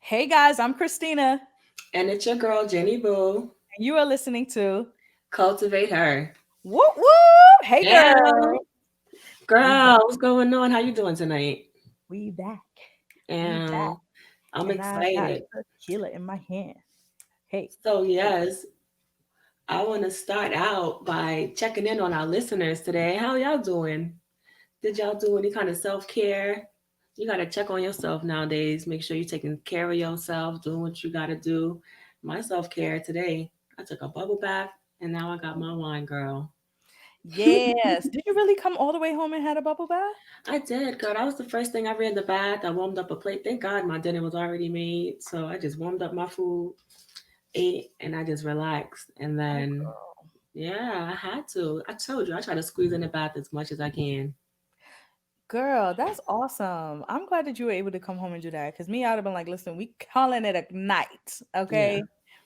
Hey guys, I'm Christina, And it's your girl, Jenny Boo. and you are listening to Cultivate her. Whoop Whoop. Hey Yeah. girl, we back, Girl, what's going on? How you doing tonight? we back, we back, And I'm and I got excited. tequila in my hand. Hey, So, hey, yes, I want to start out by checking in on our listeners today. How y'all doing? Did y'all do any kind of self-care? You got to check on yourself nowadays. Make sure you're taking care of yourself, doing what you got to do. My self-care today, I took a bubble bath, and now I got my wine, girl. yes. Did you really come all the way home and had a bubble bath? I did, girl. That was the first thing I read in the bath. I warmed up a plate. Thank God my dinner was already made. So I just warmed up my food, ate, and I just relaxed. And Oh, then, girl. yeah, I had to. I told you, I try to squeeze in the bath as much as I can. Girl, that's awesome. I'm glad that you were able to come home and do that. Cause me, I'd have been like, listen, we calling it a night, Yeah, okay?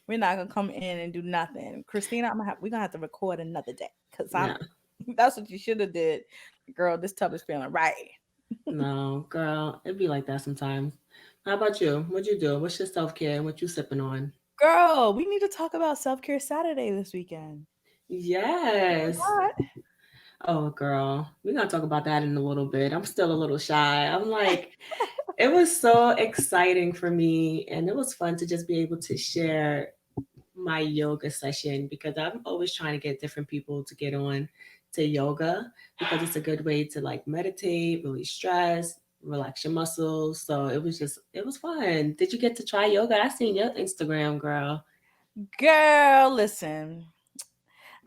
We're not gonna come in and do nothing. Christina, we're gonna have to record another day. Cause I'm yeah. that's what you should have did. Girl, this tub is feeling right. No, girl, it'd be like that sometimes. How about you? What'd you do? What's your self care? What you sipping on? Girl, we need to talk about self-care Saturday this weekend. Yes. What? Oh, girl, we're gonna talk about that in a little bit. I'm still a little shy. I'm like, it was so exciting for me, and it was fun to just be able to share my yoga session because I'm always trying to get different people to get on to yoga because it's a good way to like meditate, release stress, relax your muscles. So it was fun. Did you get to try yoga? I seen your Instagram, girl. Girl, listen.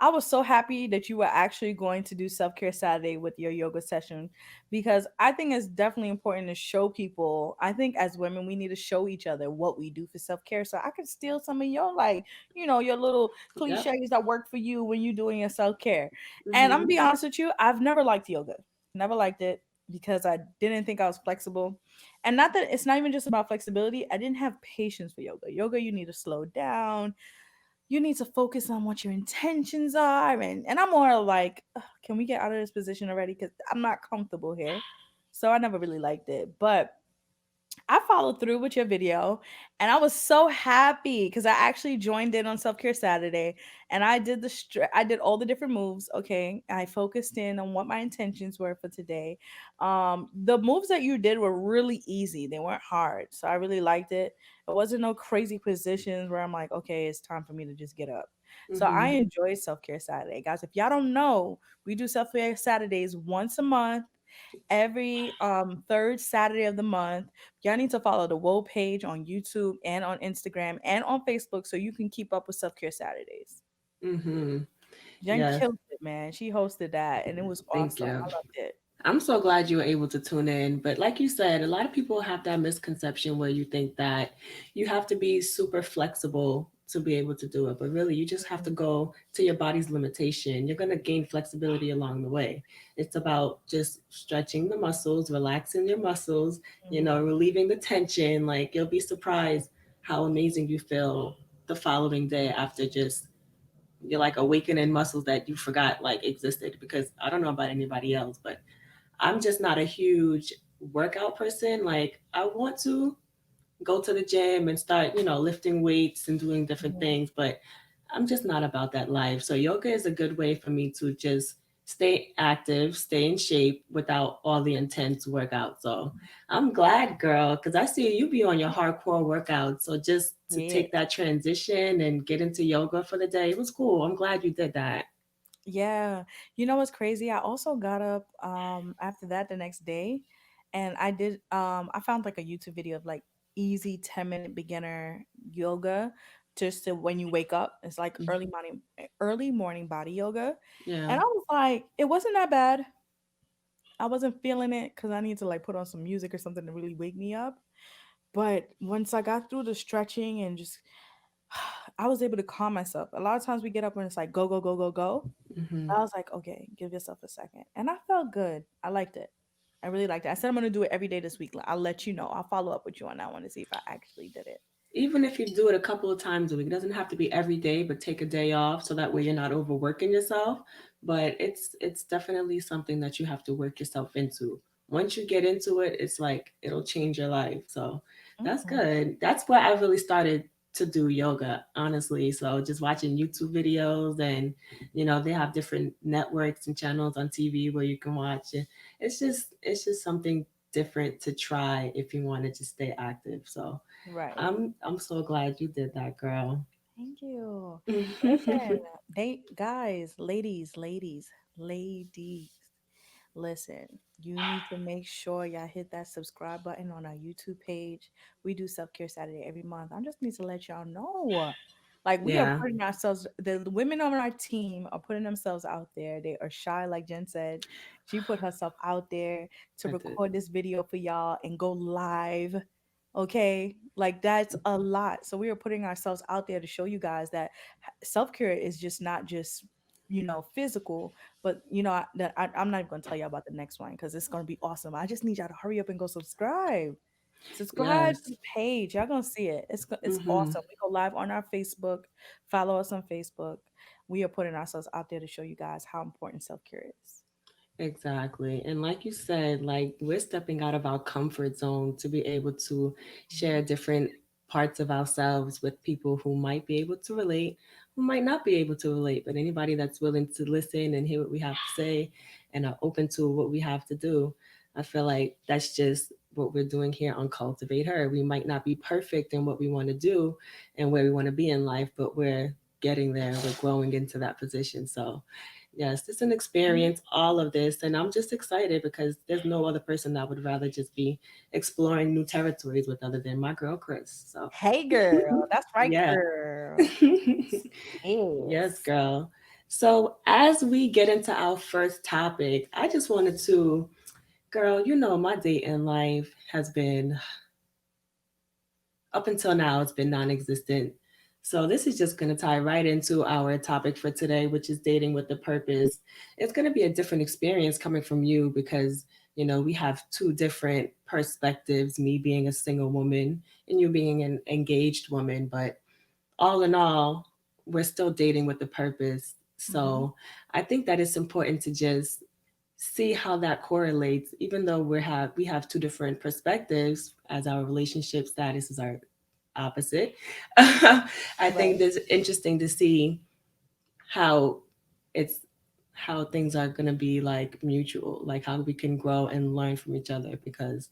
I was so happy that you were actually going to do self care Saturday with your yoga session because I think it's definitely important to show people. I think as women, we need to show each other what we do for self care. So I could steal some of your, like, your little Yep. cliches that work for you when you're doing your self care. And I'm Hmm. gonna be honest with you, I've never liked yoga, never liked it because I didn't think I was flexible. And not that it's not even just about flexibility, I didn't have patience for yoga. Yoga, you need to slow down, you need to focus on what your intentions are, and I'm more like, "Ugh, can we get out of this position already, because I'm not comfortable here." So I never really liked it, but I followed through with your video, and I was so happy because I actually joined in on Self Care Saturday, and I did I did all the different moves. Okay, I focused in on what my intentions were for today. The moves that you did were really easy; they weren't hard, so I really liked it. It wasn't no crazy positions where I'm like, okay, it's time for me to just get up. So I Hmm. enjoy Self Care Saturday, guys. If y'all don't know, we do Self Care Saturdays once a month, every third Saturday of the month. Y'all need to follow the Woe page on YouTube and on Instagram and on Facebook so you can keep up with Self Care Saturdays. Hmm. Jen Yes. killed it, man. She hosted that and it was Thank awesome. you. I loved it. I'm so glad you were able to tune in. But like you said, a lot of people have that misconception where you think that you have to be super flexible to be able to do it. But really, you just have to go to your body's limitation. You're going to gain flexibility along the way. It's about just stretching the muscles, relaxing your muscles, Mhm. relieving the tension. Like, you'll be surprised how amazing you feel the following day after just you're like awakening muscles that you forgot like existed because I don't know about anybody else, but I'm just not a huge workout person. Like, I want to go to the gym and start, lifting weights and doing different Mhm. things, but I'm just not about that life. So yoga is a good way for me to just stay active, stay in shape without all the intense workout. So I'm glad, girl, because I see you be on your hardcore workout. So just to Yeah. take that transition and get into yoga for the day, it was cool. I'm glad you did that. Yeah. You know what's crazy? I also got up after that the next day, and I found like a YouTube video of like easy 10-minute beginner yoga just to when you wake up. It's like early morning body yoga. Yeah. And I was like, it wasn't that bad. I wasn't feeling it because I need to like put on some music or something to really wake me up. But once I got through the stretching and just I was able to calm myself. A lot of times we get up and it's like go, go, go, go, go. Hmm. I was like, okay, give yourself a second. And I felt good. I liked it. I really liked it. I said I'm gonna do it every day this week. I'll let you know. I'll follow up with you on that one to see if I actually did it. Even if you do it a couple of times a week, it doesn't have to be every day, but take a day off so that way you're not overworking yourself. But it's definitely something that you have to work yourself into once you get into it, it's like it'll change your life. So that's Mhm. good. That's where I really started to do yoga, honestly. So just watching YouTube videos, and they have different networks and channels on TV where you can watch it. It's just something different to try if you want to just stay active. So Right. I'm so glad you did that, girl. Thank you. Listen, guys, ladies. Listen, you need to make sure y'all hit that subscribe button on our YouTube page. We do self care Saturday every month. I just need to let y'all know. Like, we are Yeah, putting ourselves, the women on our team are putting themselves out there. They are shy, like Jen said. She put herself out there to I did. record this video for y'all and go live. Okay. Like, that's a lot. So, we are putting ourselves out there to show you guys that self care is just not just, physical, but I'm not even gonna tell y'all about the next one because it's gonna be awesome. I just need y'all to hurry up and go subscribe. Subscribe to Yes. the page. Y'all gonna see it. It's Hmm. awesome. We go live on our Facebook. Follow us on Facebook. We are putting ourselves out there to show you guys how important self care is. Exactly. And like you said, like we're stepping out of our comfort zone to be able to share different parts of ourselves with people who might be able to relate, who might not be able to relate, but anybody that's willing to listen and hear what we have to say and are open to what we have to do. I feel like that's just what we're doing here on Cultivate Her. We might not be perfect in what we want to do and where we want to be in life, but we're getting there. We're growing into that position. So yes, it's an Mhm. experience, all of this. And I'm just excited because there's no other person that would rather just be exploring new territories with other than my girl, Chris. So, Hey girl, that's right, yeah. girl. Yes, Yes. girl. So, as we get into our first topic, I just wanted to, girl, my dating life has been up until now, it's been non existent. So, this is just going to tie right into our topic for today, which is dating with a purpose. It's going to be a different experience coming from you because, we have two different perspectives, me being a single woman and you being an engaged woman. But all in all, we're still dating with a purpose. Hmm. So, I think that it's important to just see how that correlates, even though we have two different perspectives as our relationship statuses are opposite. I think Right. this interesting to see how it's how things are going to be like mutual, like how we can grow and learn from each other, because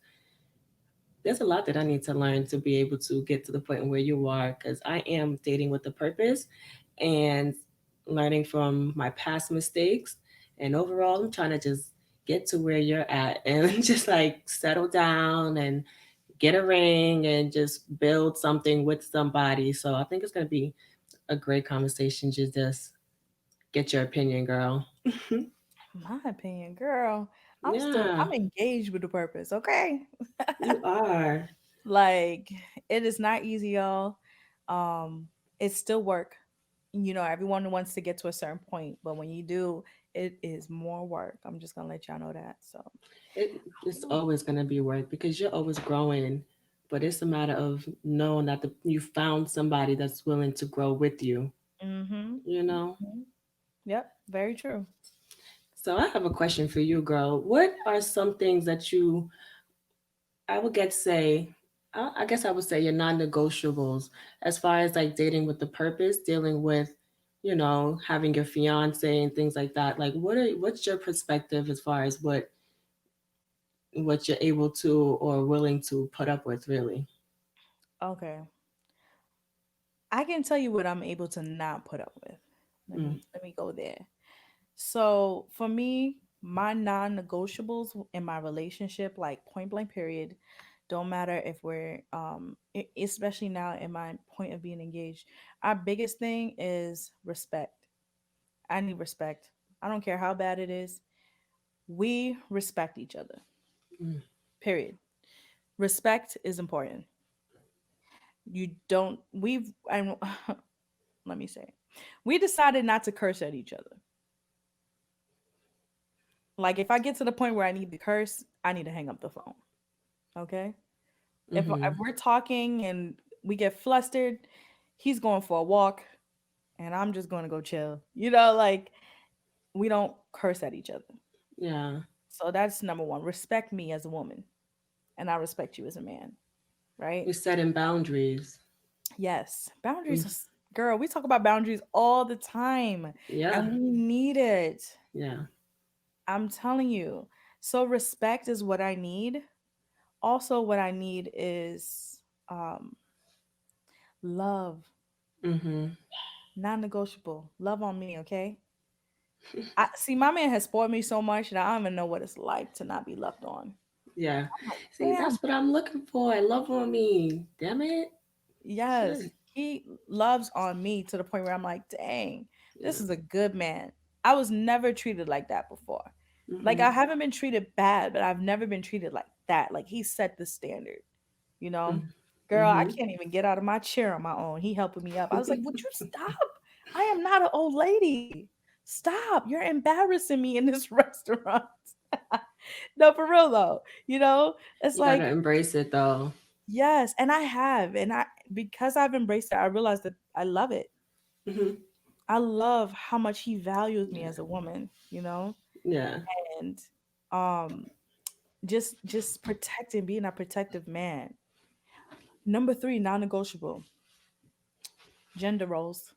there's a lot that I need to learn to be able to get to the point where you are, because I am dating with a purpose and learning from my past mistakes. And overall, I'm trying to just get to where you're at and just like settle down and get a ring and just build something with somebody. So I think it's going to be a great conversation. Just get your opinion, girl. My opinion, girl. Yeah, I'm engaged with the purpose, okay? you are. Like, it is not easy, y'all. Um, it's still work. Everyone wants to get to a certain point, but when you do, it is more work. I'm just gonna let y'all know that. So, It's always going to be work because you're always growing. But it's a matter of knowing that you found somebody that's willing to grow with you, mm-hmm. you know? Hmm. Yep, very true. So I have a question for you, girl. What are some things that I would get say, I guess I would say your non-negotiables as far as like dating with the purpose, dealing with, having your fiance and things like that. Like, what's your perspective as far as what you're able to or willing to put up with, really? Okay, I can tell you what I'm able to not put up with. Mm, Let me go there. So for me, my non-negotiables in my relationship, like point blank period, don't matter if we're especially now in my point of being engaged. Our biggest thing is respect. I need respect. I don't care how bad it is. We respect each other. mm, Period. Respect is important. You don't we've I let me say. We decided not to curse at each other. Like, if I get to the point where I need to curse, I need to hang up the phone. Okay? If mm-hmm. we're talking and we get flustered, he's going for a walk and I'm just going to go chill. Like, we don't curse at each other. Yeah. So that's number one. Respect me as a woman, and I respect you as a man, right? You're setting boundaries. Yes. Mm. Boundaries, girl, we talk about boundaries all the time, Yeah. and we need it. Yeah. I'm telling you. So respect is what I need. Also, what I need is love, Mm-hmm. non-negotiable. Love on me, okay? I see my man has spoiled me so much that I don't even know what it's like to not be loved on. Yeah. I'm like, See, damn. that's what I'm looking for. I love on me. Damn it. Yes, Shit. he loves on me to the point where I'm like, dang, this Yeah. is a good man. I was never treated like that before. Like Mm-hmm. I haven't been treated bad, but I've never been treated like that. Like he set the standard, you know? Girl, I Mm-hmm. can't even get out of my chair on my own. He helping me up. I was like, would you stop? I am not an old lady. Stop. You're embarrassing me in this restaurant. No, for real though. It's You gotta like, embrace it though. yes, and I have. And I because I've embraced it, I realized that I love it. Mm-hmm. I love how much he values me Yeah. as a woman, Yeah. and um just protecting, being a protective man. Number three, non-negotiable, gender roles.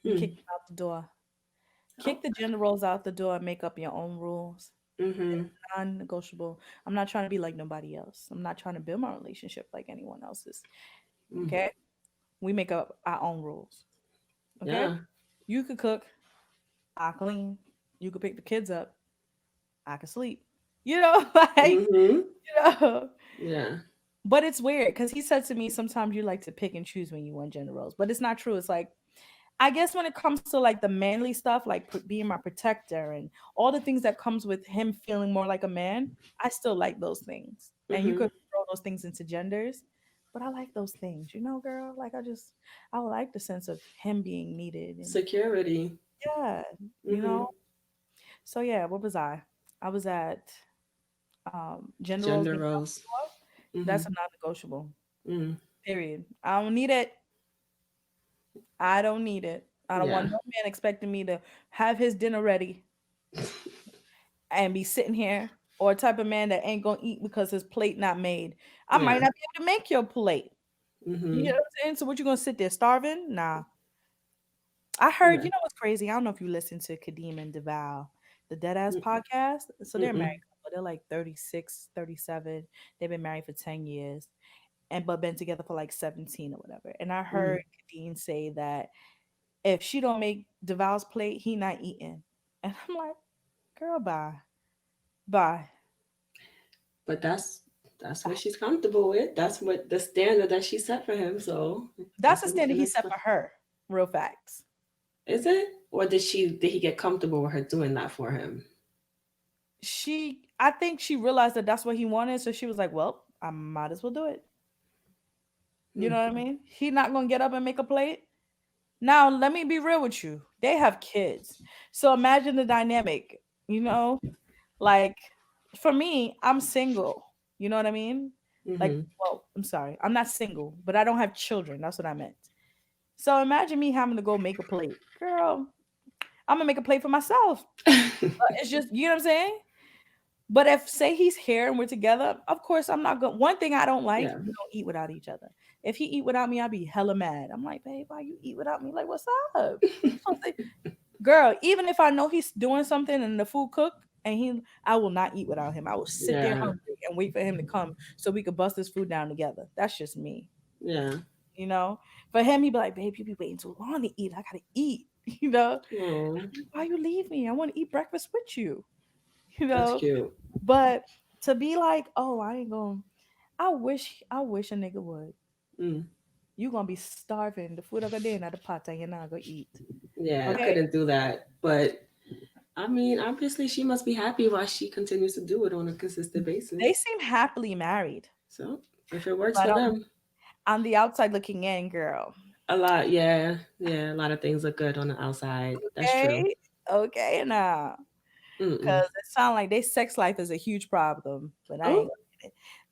You Hmm. kick them out the door. Oh. Kick the gender roles out the door and make up your own rules. Mm-hmm. Non-negotiable. I'm not trying to be like nobody else. I'm not trying to build my relationship like anyone else's. Mm. Okay? We make up our own rules. Okay? Yeah. You could cook, I clean. You could pick the kids up, I could sleep. Like, Mm-hmm. you know. Yeah. But it's weird because he said to me, sometimes you like to pick and choose when you want gender roles. But it's not true. It's like, I guess when it comes to like the manly stuff, like being my protector and all the things that comes with him feeling more like a man, I still like those things. And you Mm-hmm. could throw those things into genders, but I like those things, girl. Like I like the sense of him being needed and Security. yeah, you Mm-hmm. know. So yeah, what was I? I was at gender roles Gender being roles. Mm-hmm. that's a non-negotiable. Mm. Period. I don't need it. I don't need it. I don't Yeah. want no man expecting me to have his dinner ready and be sitting here, or a type of man that ain't gonna eat because his plate not made. I might Yeah. not be able to make your plate. You know Mm-hmm. what I'm saying? So what you gonna sit there starving? Nah. I heard, Yeah. you know what's crazy? I don't know if you listen to Kadeem and DeVal, the Dead Ass podcast. So they're Mm-mm. married couple. They're like 36, 37. They've been married for 10 years and but been together for like 17 or whatever. And I Mm-hmm. heard Kadeem say that if she don't make DeVal's plate, he not eating. And I'm like, girl, bye. Bye. But that's what Bye. she's comfortable with. That's what the standard that she set for him. So That's that's the what he's standard gonna he set expect. for her. Real facts. Is it? Or did he get comfortable with her doing that for him? I think she realized that that's what he wanted, so she was like, "Well, I might as well do it." You Mm. know what I mean? He not gonna get up and make a plate. Now, let me be real with you. They have kids, so imagine the dynamic. You know, like for me, I'm single. You know what I mean? Like, Mm-hmm. well, I'm sorry, I'm not single, but I don't have children. That's what I meant. So imagine me having to go make a plate, girl. I'm gonna make a plate for myself. It's just, you know what I'm saying? But if say he's here and we're together, of course I'm not going. One thing I don't like, Yeah. we don't eat without each other. If he eat without me, I'll be hella mad. I'm like, babe, why you eat without me? Like, what's up? You supposed to, girl. Even if I know he's doing something and the food cooked, I will not eat without him. I will sit there Yeah. hungry and wait for him to come so we could bust this food down together. That's just me, Yeah. you know. For him, he'd be like, babe, you be waiting too long to eat. I gotta eat, you know. Oh, Why you leave me? I want to eat breakfast with you, you that's know. cute. But to be like, oh, I ain't going. I wish a nigga would. Mm. You gonna be starving. The food I got there in the pot and you're not gonna eat. Yeah, I Okay? couldn't do that. But I mean, obviously she must be happy while she continues to do it on a consistent They basis. seem happily married, So if it works but for them, on the outside looking in, girl. a lot, yeah, yeah, a lot of things look good on the outside. That's true. Okay, okay, now, Mm-mm. cause it sound like their sex life is a huge problem, but I Oh,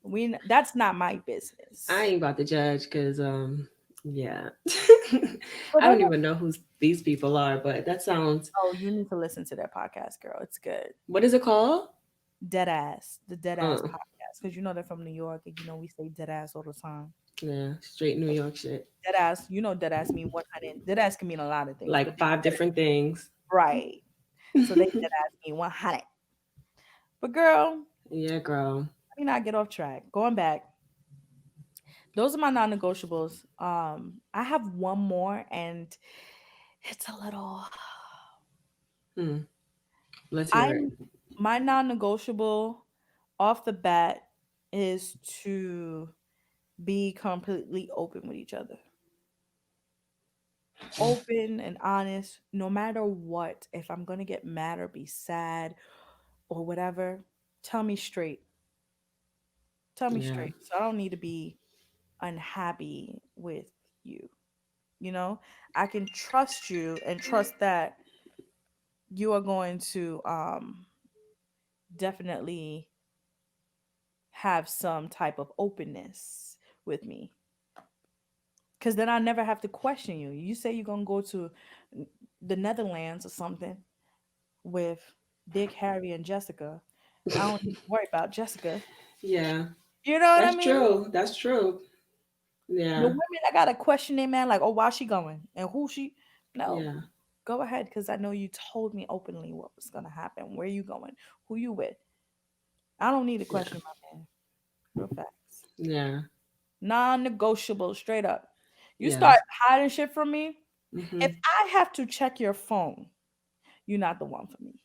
ain't. That's not my I business. ain't about to judge because Yeah. So I don't those are, even know who these people are, but that sounds. oh, you need to listen to that podcast, girl. It's good. What is it called? Dead ass, the Dead Ass Uh, podcast, because you know they're from New York, and you know we say dead ass all the time. yeah, straight New York shit. Dead ass, you know, dead ass mean 100. Dead ass can mean a lot of things, but Like they five dead different things. ass, right. So they dead ass mean 100. But girl, Yeah, girl. let me not get off track. Going back, those are my non-negotiables. I have one more, and it's a little. Hmm. Let's hear it. I'm my non-negotiable off the bat is to be completely open with each other. Open and honest, no matter what. If I'm gonna get mad or be sad or whatever, tell me straight. Tell me Yeah. straight. So I don't need to be unhappy with you. You know, I can trust you and trust that you are going to definitely have some type of openness with me. Cause then I never have to question you. You say you're gonna go to the Netherlands or something with Dick, Harry, and Jessica. I don't need to worry about Jessica. Yeah. You know what I That's mean? true. That's true. The Yeah. women that gotta question their man, like, oh, why she going and who she? No, Yeah. go ahead, because I know you told me openly what was gonna happen. Where you going? Who you with? I don't need to Yeah. question my man. Real facts. Yeah. Non-negotiable, straight up. You start Yes. hiding shit from me. If Hmm. I have to check your phone, you're not the one for me.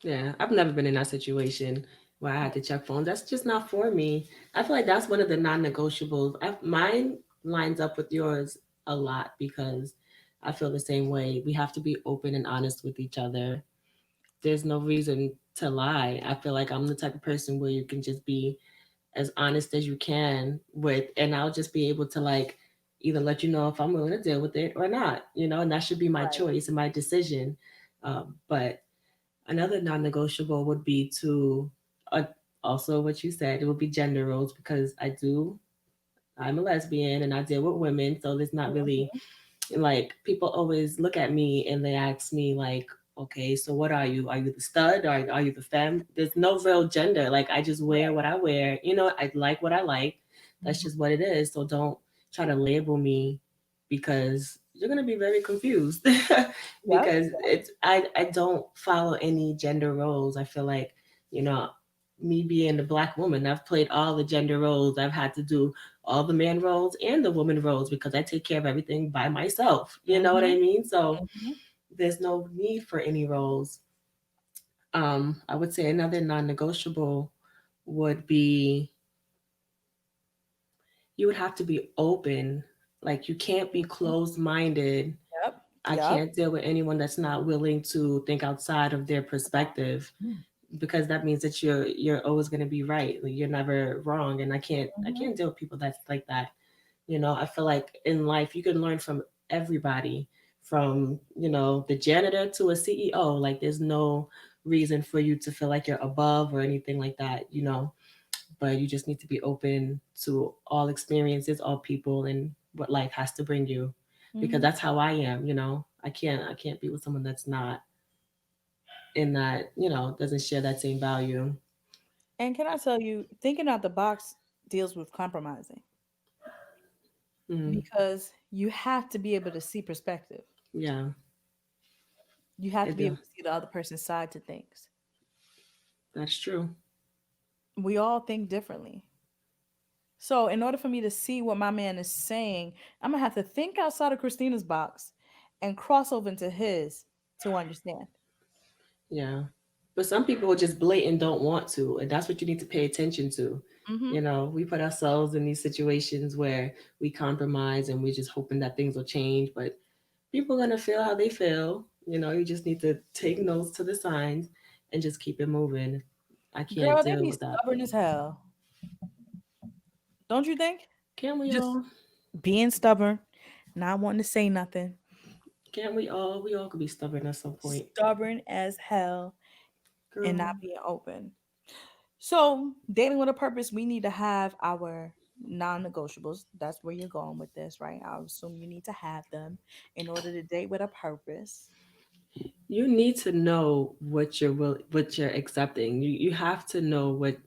Yeah. I've never been in that situation where I had to check phones. That's just not for me. I feel like that's one of the non-negotiables. Mine lines up with yours a lot because I feel the same way. We have to be open and honest with each other. There's no reason to lie. I feel like I'm the type of person where you can just be as honest as you can with, and I'll just be able to like either let you know if I'm willing to deal with it or not, and that should be my Right. choice and my decision. But another non-negotiable would be to, uh, also what you said, it would be gender roles because I'm a lesbian and I deal with women, so there's not really Mhm. like people always look at me and they ask me like, okay, so what are you? Are you the stud? Are you the femme? There's no real gender. Like I just wear Right. what I wear. I like what I like. That's Mhm. just what it is. So don't try to label me because you're gonna be very confused. Yep. Because I don't follow any gender roles. I feel like, you know, me being the black woman, I've played all the gender roles. I've had to do all the man roles and the woman roles because I take care of everything by myself. You know what I Mhm. mean? So Mhm. there's no need for any roles. I would say another non-negotiable would be you would have to be open. Like you can't be Mhm. closed-minded. Yep. I Yep. can't deal with anyone that's not willing to think outside of their perspective Mhm. because that means that you're always going to be right. Like, you're never wrong, and I Mhm. can't deal with people that's like that. I feel like in life you can learn from everybody, from, the janitor to a CEO. Like there's no reason for you to feel like you're above or anything like that. But you just need to be open to all experiences, all people, and what life has to bring you. Because Mhm. that's how I am. I can't be with someone that's not in that, doesn't share that same value. And can I tell you, thinking out the box deals with compromising Mm, because you have to be able to see perspective. yeah, You have to it be do. able to see the other person's side to things. That's true. We all think differently. So, in order for me to see what my man is saying, I'm gonna have to think outside of Christina's box and cross over into his to understand. Yeah. But some people just blatant don't want to, and that's what you need to pay attention to. Mm-hmm. We put ourselves in these situations where we compromise and we're just hoping that things will change, but people are gonna feel how they feel. You just need to take notes to the signs and just keep it moving. I can't Girl, they deal be with that. stubborn as hell. Don't you think? Can't we Just all? being stubborn, not wanting to say nothing. Can't we all? We all could be stubborn at some point. Stubborn as hell and Girl. not being open. So, dating with a purpose, we need to have our non-negotiables. That's where you're going with this, right? I assume you need to have them in order to date with a purpose. You need to know what you're accepting. You have to know what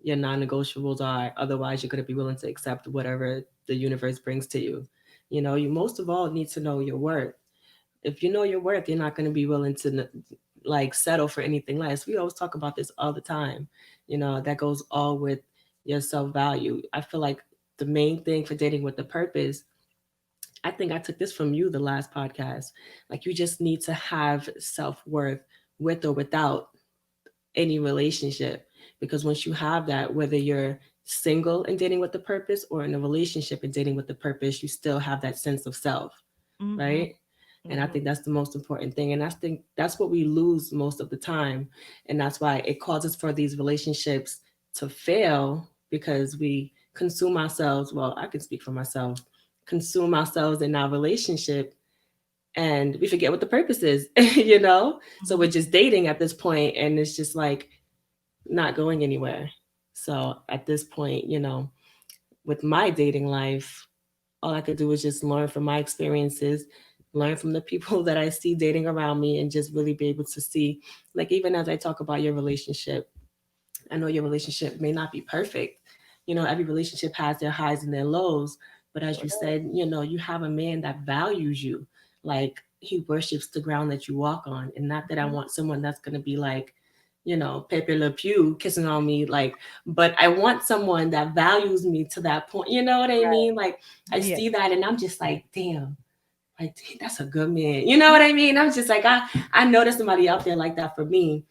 your non-negotiables are. Otherwise, you're going to be willing to accept whatever the universe brings to you. You know, you most of all need to know your worth. If you know your worth, you're not going to be willing to like settle for anything less. We always talk about this all the time. You know, that goes all with your self-value. I feel like the main thing for dating with the purpose, I think I took this from you the last podcast. Like you just need to have self-worth with or without any relationship, because once you have that, whether you're single and dating with the purpose or in a relationship and dating with the purpose, you still have that sense of self, Mm-hmm. right? And I Mm-hmm. think that's the most important thing, and I think that's what we lose most of the time, and that's why it causes for these relationships to fail, because we consume ourselves, well, I can speak for myself, consume ourselves in our relationship, and we forget what the purpose is. You know, so Mm-hmm. we're just dating at this point and it's just like not going anywhere. So at this point, you know, with my dating life, all I could do is just learn from my experiences, learn from the people that I see dating around me, and just really be able to see, like, even as I talk about your relationship, I know your relationship may not be perfect. You know, every relationship has their highs and their lows. But as Sure you does. said, you know, you have a man that values you. Like he worships the ground that you walk on. And not that I Mhm. want someone that's gonna be like, you know, Pepe Le Pew kissing on me, like, but I want someone that values me to that point. You know what I Right. mean? Like I Yeah. see that and I'm just like, damn, like that's a good man. You know what I mean? I'm just like, I know there's somebody out there like that for me,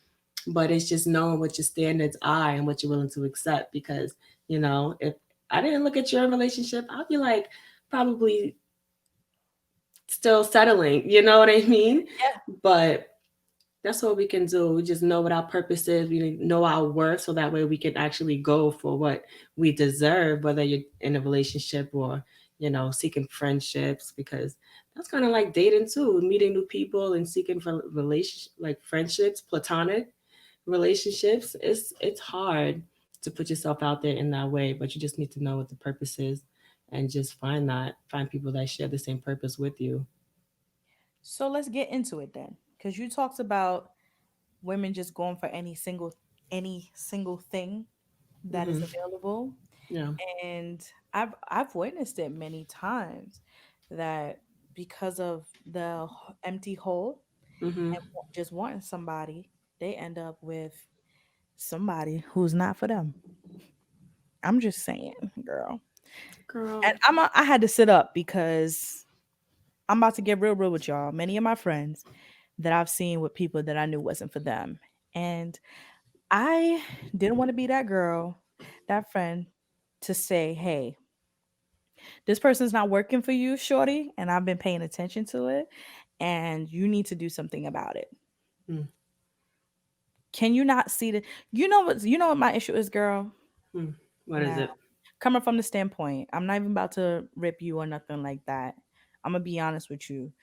but it's just knowing what your standards are and what you're willing to accept. Because you know, if I didn't look at your relationship, I'd be like probably still settling. You know what I mean? Yeah. But that's what we can do. We just know what our purpose is. We know our worth, so that way we can actually go for what we deserve, whether you're in a relationship or, you know, seeking friendships. Because that's kind of like dating too, meeting new people and seeking for relationship, like friendships, platonic relationships. It's hard to put yourself out there in that way, but you just need to know what the purpose is and just find people that share the same purpose with you. So let's get into it then, because you talked about women just going for any single thing that is Hmm. available, Yeah. and I've witnessed it many times that because of the empty hole Hmm. and just wanting somebody, they end up with somebody who's not for them. I'm just saying, girl. Girl. And I had to sit up because I'm about to get real with y'all. Many of my friends that I've seen with people that I knew wasn't for them. And I didn't want to be that girl, that friend, to say, hey, this person's not working for you, shorty, and I've been paying attention to it, and you need to do something about it. Mm. Can you not see the you know what my issue is, girl? Mm. What is Now, it? coming from the standpoint, I'm not even about to rip you or nothing like that. I'm gonna be honest with you.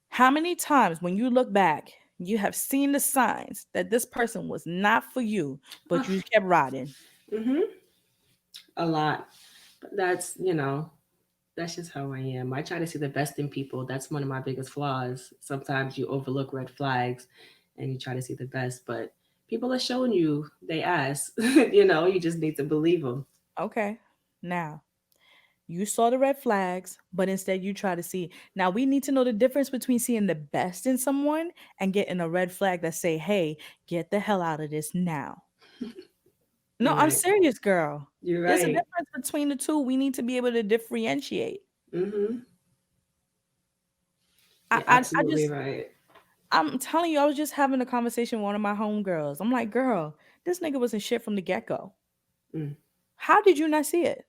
How many times when you look back, you have seen the signs that this person was not for you, but you kept riding? Mm-hmm. A lot. But that's, you know, that's just how I am. I try to see the best in people. That's one of my biggest flaws. Sometimes you overlook red flags and you try to see the best, but people are showing you they ass. You know, you just need to believe them. Okay. Now, you saw the red flags, but instead you try to see. Now, we need to know the difference between seeing the best in someone and getting a red flag that say, "Hey, get the hell out of this now." No, You're I'm right. serious, girl. You're There's a right. difference between the two. We need to be able to differentiate. Mm-hmm. I, You're I, I absolutely just, right. I'm telling you, I was just having a conversation with one of my homegirls. I'm like, girl, this nigga wasn't shit from the get go. Mm. How did you not see it?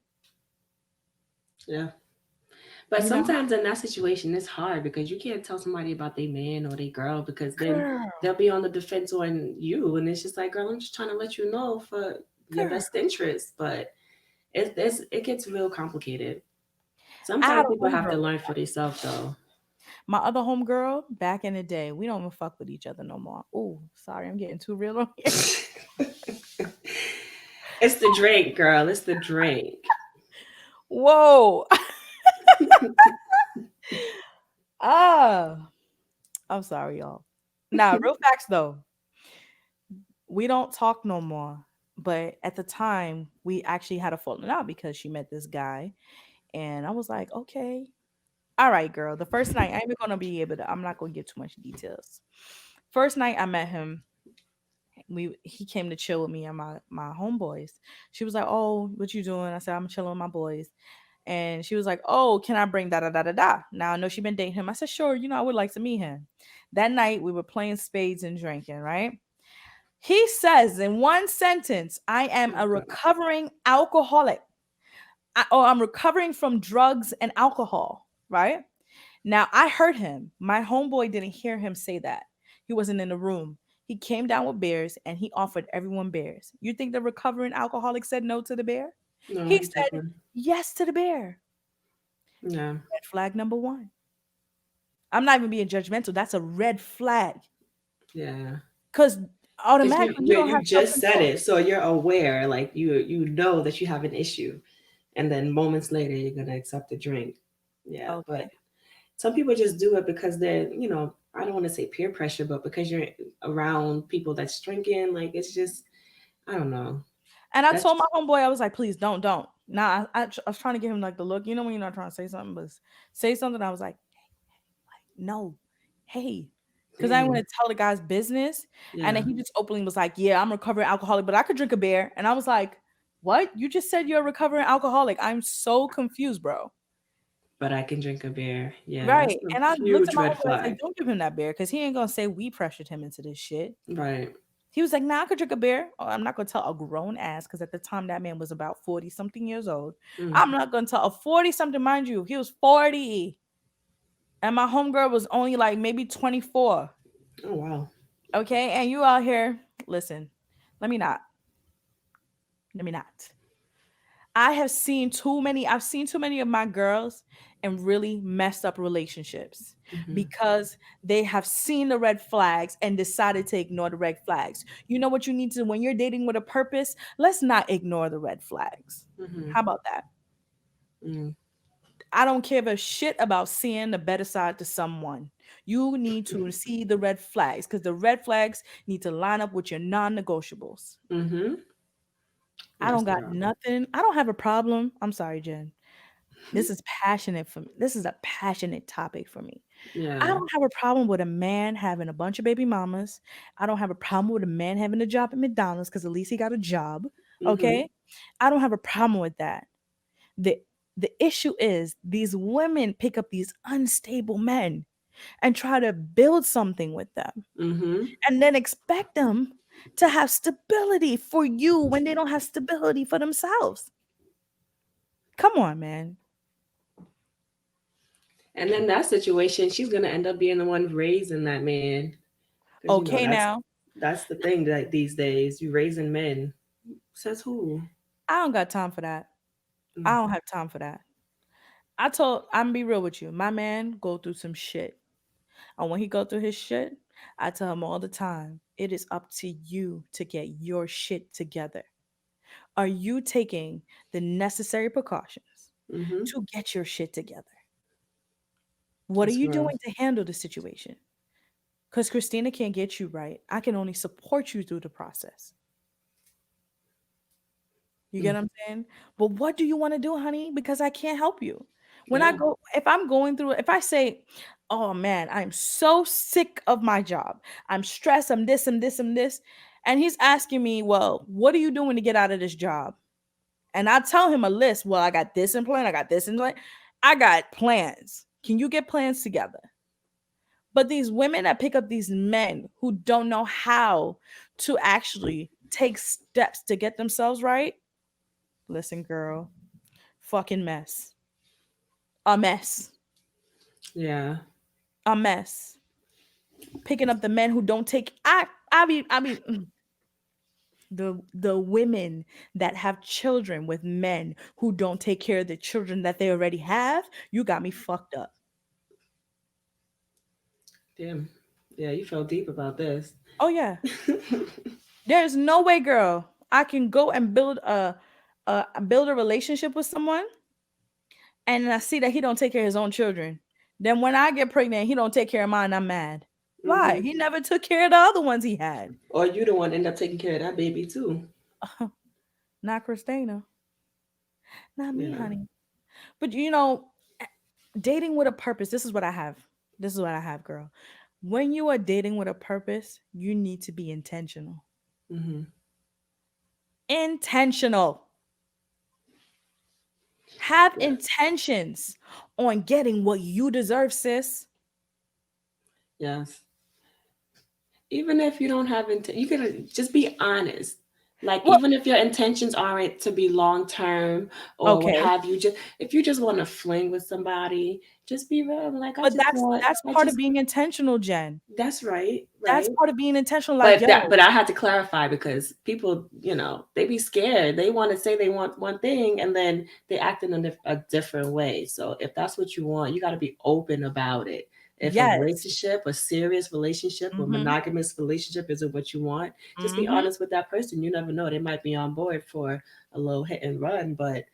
Yeah. But You know, sometimes in that situation, it's hard because you can't tell somebody about their man or their girl, because then girl, they'll be on the defense on you. And it's just like, girl, I'm just trying to let you know for your girl. best interest. But it gets real complicated. I Sometimes had a people have to homegirl. learn for themselves, though. My other homegirl, back in the day, we don't even fuck with each other no more. Oh, sorry, I'm getting too real on here. It's the drink, girl. It's the drink. Whoa. Ah, I'm sorry, y'all. Nah, real facts though. We don't talk no more. But at the time, we actually had a falling out because she met this guy, and I was like, okay, all right, girl. The first night, I ain't even gonna be able to. I'm not gonna give too much details. First night I met him, he came to chill with me and my homeboys. She was like, "Oh, what you doing?" I said, "I'm chilling with my boys." And she was like, "Oh, can I bring da da da da da?" Now I know she been dating him. I said, "Sure, I would like to meet him." That night we were playing spades and drinking, right? He says in one sentence, "I am Oh a God. recovering alcoholic." I'm recovering from drugs and alcohol, right? Now I heard him. My homeboy didn't hear him say that. He wasn't in the room. He came down with beers and he offered everyone beers. You think the recovering alcoholic said no to the beer? No, He he said didn't. yes to the beer. Yeah. Red flag number one. I'm not even being judgmental. That's a red flag Yeah. because Because automatically you don't you have self just said control. it, so you're aware, like you know that you have an issue, and then moments later you're gonna accept a drink. Yeah, but Okay. some people just do it because they're, I don't want to say peer pressure, but because you're around people that's drinking, like it's just, I don't know. And I That's told my homeboy, I was like, please don't. Nah, I was trying to give him like the look. When you're not trying to say something, but say something. I was like, no, hey, because I didn't damn. want to tell the guy's business. And then Yeah, he just openly was like, yeah, I'm a recovering alcoholic, but I could drink a beer. And I was like, what? You just said you're a recovering alcoholic. I'm so confused, bro. but I can drink a beer. Yeah, that's Right. a And I looked at huge my red homeboy. I was like, flag. don't give him that beer because he ain't going to say we pressured him into this shit. Right. He was like, nah, I could drink a beer. Oh, I'm not going to tell a grown ass because at the time that man was about 40 something years old. Mm. I'm not going to tell a 40 something, mind you. He was 40. And my homegirl was only like maybe 24. Oh wow. Okay. And you out here, listen, let me not, let me not. I've seen too many of my girls in really messed up relationships Hmm. because they have seen the red flags and decided to ignore the red flags. You know what you need to, when you're dating with a purpose, let's not ignore the red flags. Hmm. How about that? Mm. I don't give a shit about seeing the better side to someone. You need to see the red flags because the red flags need to line up with your non negotiables. Hmm. I Yes, don't they got are. nothing. I don't have a problem. I'm sorry, Jen. This is passionate for me. This is a passionate topic for me. I Yeah. don't have a problem with a man having a bunch of baby mamas. I don't have a problem with a man having a job at McDonald's because at least he got a job. Hmm. Okay. I don't have a problem with that. The the issue is these women pick up these unstable men and try to build something with them Hmm. and then expect them to have stability for you when they don't have stability for themselves. Come on, man. And then that situation, she's gonna end up being the one raising that man, because Okay, now that's the thing that these days you raising men. Says who? I don't got time for that. I Mm. don't have time for that. I'm be real with you. My man go through some shit. And when he go through his shit, I tell him all the time, it is up to you to get your shit together. Are you taking the necessary precautions Hmm. to get your shit together? What are That's you rough. doing to handle the situation? Because Christina can't get you right. I can only support you through the process. You get Mm. what I'm saying? But what do you want to do, honey? Because I can't help you. Yeah. If I'm going through it, if I say, oh man, I'm so sick of my job, I'm stressed, I'm this, I'm this, I'm this. And he's asking me, well, what are you doing to get out of this job? And I tell him a list. Well, I got this in plan, I got this in plan. I got plans. Can you get plans together? But these women that pick up these men who don't know how to actually take steps to get themselves right, listen, girl, fucking mess. A mess. Yeah. A mess. Picking up the men who don't take I mean the women that have children with men who don't take care of the children that they already have, you got me fucked up. Damn. Yeah, you felt deep about this. Oh yeah. There's no way, girl, I can go and build a relationship with someone and I see that he don't take care of his own children, then when I get pregnant, he don't take care of mine, I'm mad. Why? Hmm. He never took care of the other ones he had. Or you the one end up taking care of that baby too. Not Christina. Not me, Yeah. honey. But you know, dating with a purpose, this is what I have. This is what I have, girl. When you are dating with a purpose, you need to be intentional. Hmm. Intentional. Have Yeah. intentions on getting what you deserve, sis. Yes. Even if you don't have you can just be honest. Like Well, even if your intentions aren't to be long term or what okay. have you, just if you just want to fling with somebody, just be real. Like But that's I part of just being intentional, Jen. that's right, That's right. part of being intentional. Like, yo, But I had to clarify because people, they be scared. They want to say they want one thing and then they act in a different way. So if that's what you want, you got to be open about it. If a yes. relationship, a serious relationship, or Mm-hmm. monogamous relationship isn't what you want, just be Mm-hmm. honest with that person. You never know; they might be on board for a little hit and run. But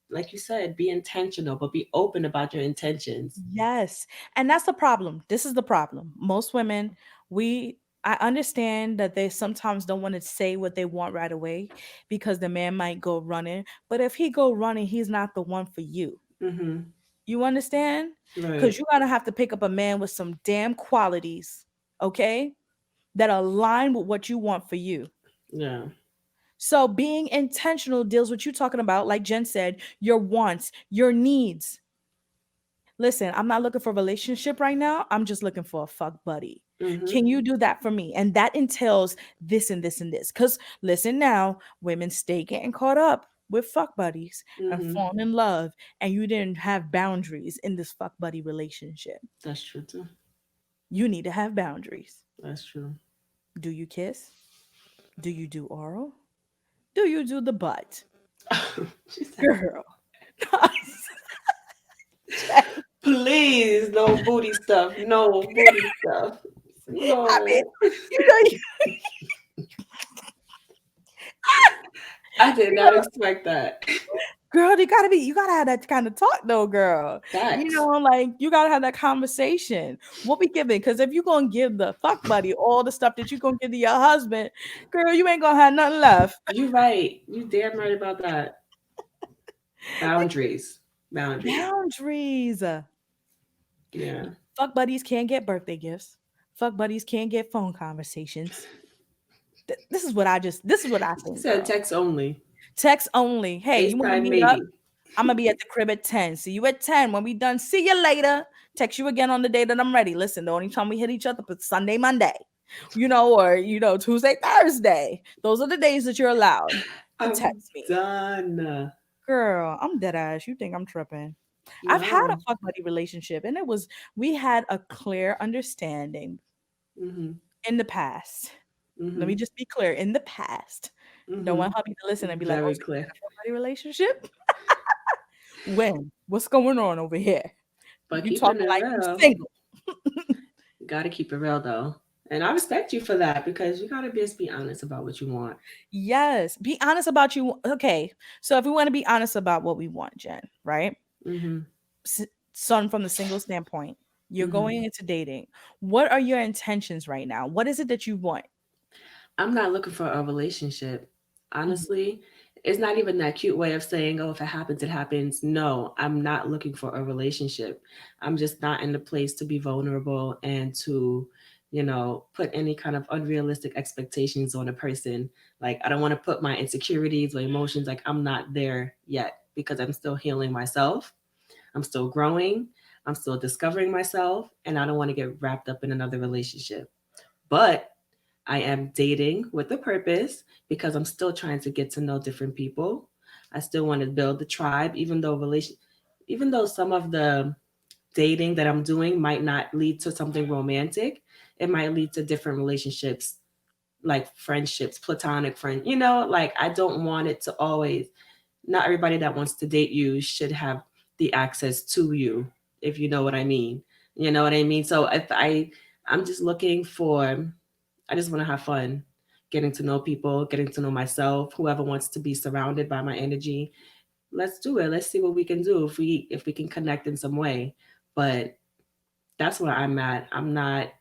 like you said, be intentional, but be open about your intentions. Yes. And that's the problem. This is the problem. Most women, we I understand that they sometimes don't want to say what they want right away because the man might go running. But if he go running, he's not the one for you. Mm-hmm. You understand? Right. Because you're gonna have to pick up a man with some damn qualities, okay, that align with what you want for you. Yeah. So being intentional deals with you talking about, like Jen said, your wants, your needs. Listen, I'm not looking for a relationship right now. I'm just looking for a fuck buddy. Mm-hmm. Can you do that for me? And that entails this and this and this. Because listen now, women stay getting caught up with fuck buddies and Mm-hmm. falling in love, and you didn't have boundaries in this fuck buddy relationship. That's true too. You need to have boundaries. That's true. Do you kiss? Do you do oral? Do you do the butt? She said, Girl. please, no booty stuff. No booty stuff. I mean, No. you know, I did not expect that. girl, you gotta have that kind of talk though, girl. You Facts. know, like you gotta have that conversation. What we giving? Because if you gonna give the fuck buddy all the stuff that you gonna give to your husband, girl, you ain't gonna have nothing left. You right. You damn right about that. Boundaries. Boundaries. Boundaries. Yeah. Fuck buddies can't get birthday gifts. Fuck buddies can't get phone conversations. This is what I She think, said girl. text only. Text only. Hey, you want to FaceTime meet up? maybe. I'm gonna be at the crib at 10. See you at 10. When we done, see you later. Text you again on the day that I'm ready. Listen, the only time we hit each other is Sunday, Monday, or Tuesday, Thursday. Those are the days that you're allowed to I'm text me. done. Girl, I'm dead ass. You think I'm tripping? I've had a No. fuck buddy relationship, and we had a clear understanding Mm-hmm. in the past. Let Mm-hmm. me just be clear. In the past, don't Mm-hmm. want hubby to listen and be like, "Oh, Very so you clear. had a fuck buddy relationship? When? What's going on over here? But You keeping talking it like you real. single?" Gotta keep it real though. And I respect you for that because you gotta just be honest about what you want. Yes. Be honest about you. Okay. So if we want to be honest about what we want, Jen, right? Mm-hmm. S- Son, from the single standpoint, you're Mm-hmm. going into dating. What are your intentions right now? What is it that you want? I'm not looking for a relationship. Mhm. Honestly, it's not even that cute way of saying, oh, if it happens, it happens. No, I'm not looking for a relationship. I'm just not in the place to be vulnerable and to, put any kind of unrealistic expectations on a person. Like, I don't want to put my insecurities or emotions, like, I'm not there yet because I'm still healing myself. I'm still growing. I'm still discovering myself. And I don't want to get wrapped up in another relationship. But I am dating with a purpose because I'm still trying to get to know different people. I still want to build the tribe, even though some of the dating that I'm doing might not lead to something romantic. It might lead to different relationships, like friendships, platonic friend. Like I don't want it to always. Not everybody that wants to date you should have the access to you, if you know what I mean. You know what I mean? So if I'm just looking for I just want to have fun getting to know people, getting to know myself, whoever wants to be surrounded by my energy. let's do it. Let's see what we can do if we can connect in some way. But that's where I'm at. I'm not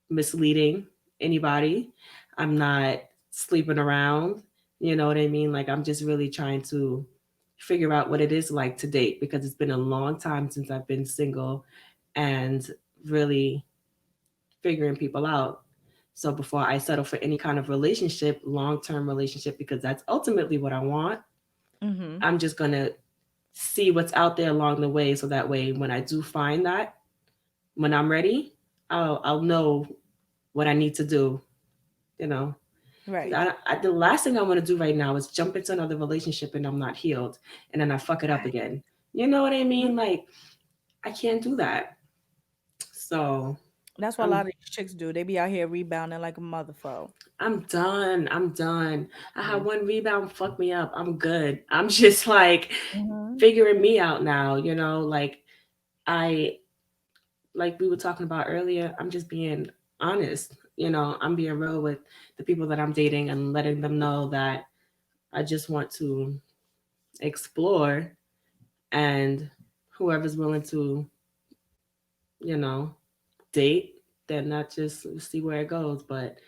misleading anybody. I'm not sleeping around. You know what I mean? Like I'm just really trying to figure out what it is like to date because it's been a long time since I've been single and really figuring people out. So before I settle for any kind of relationship, long-term relationship, because that's ultimately what I want, Mm-hmm. I'm just gonna see what's out there along the way so that way when I do find that, when I'm ready, I'll know what I need to do, you know. Right. The last thing I want to do right now is jump into another relationship and I'm not healed and then I fuck it up Right. again. You know what I Mhm. mean? Like I can't do that. So That's what a lot I'm of these chicks do. They be out here rebounding like a motherfucker. I'm done. I'm done. I had Exactly. one rebound fuck me up. I'm good. I'm just like Mm-hmm. figuring me out now, you know, I like we were talking about earlier, I'm just being honest. You know, I'm being real with the people that I'm dating and letting them know that I just want to explore and whoever's willing to, you know, date, then that just see where it goes. But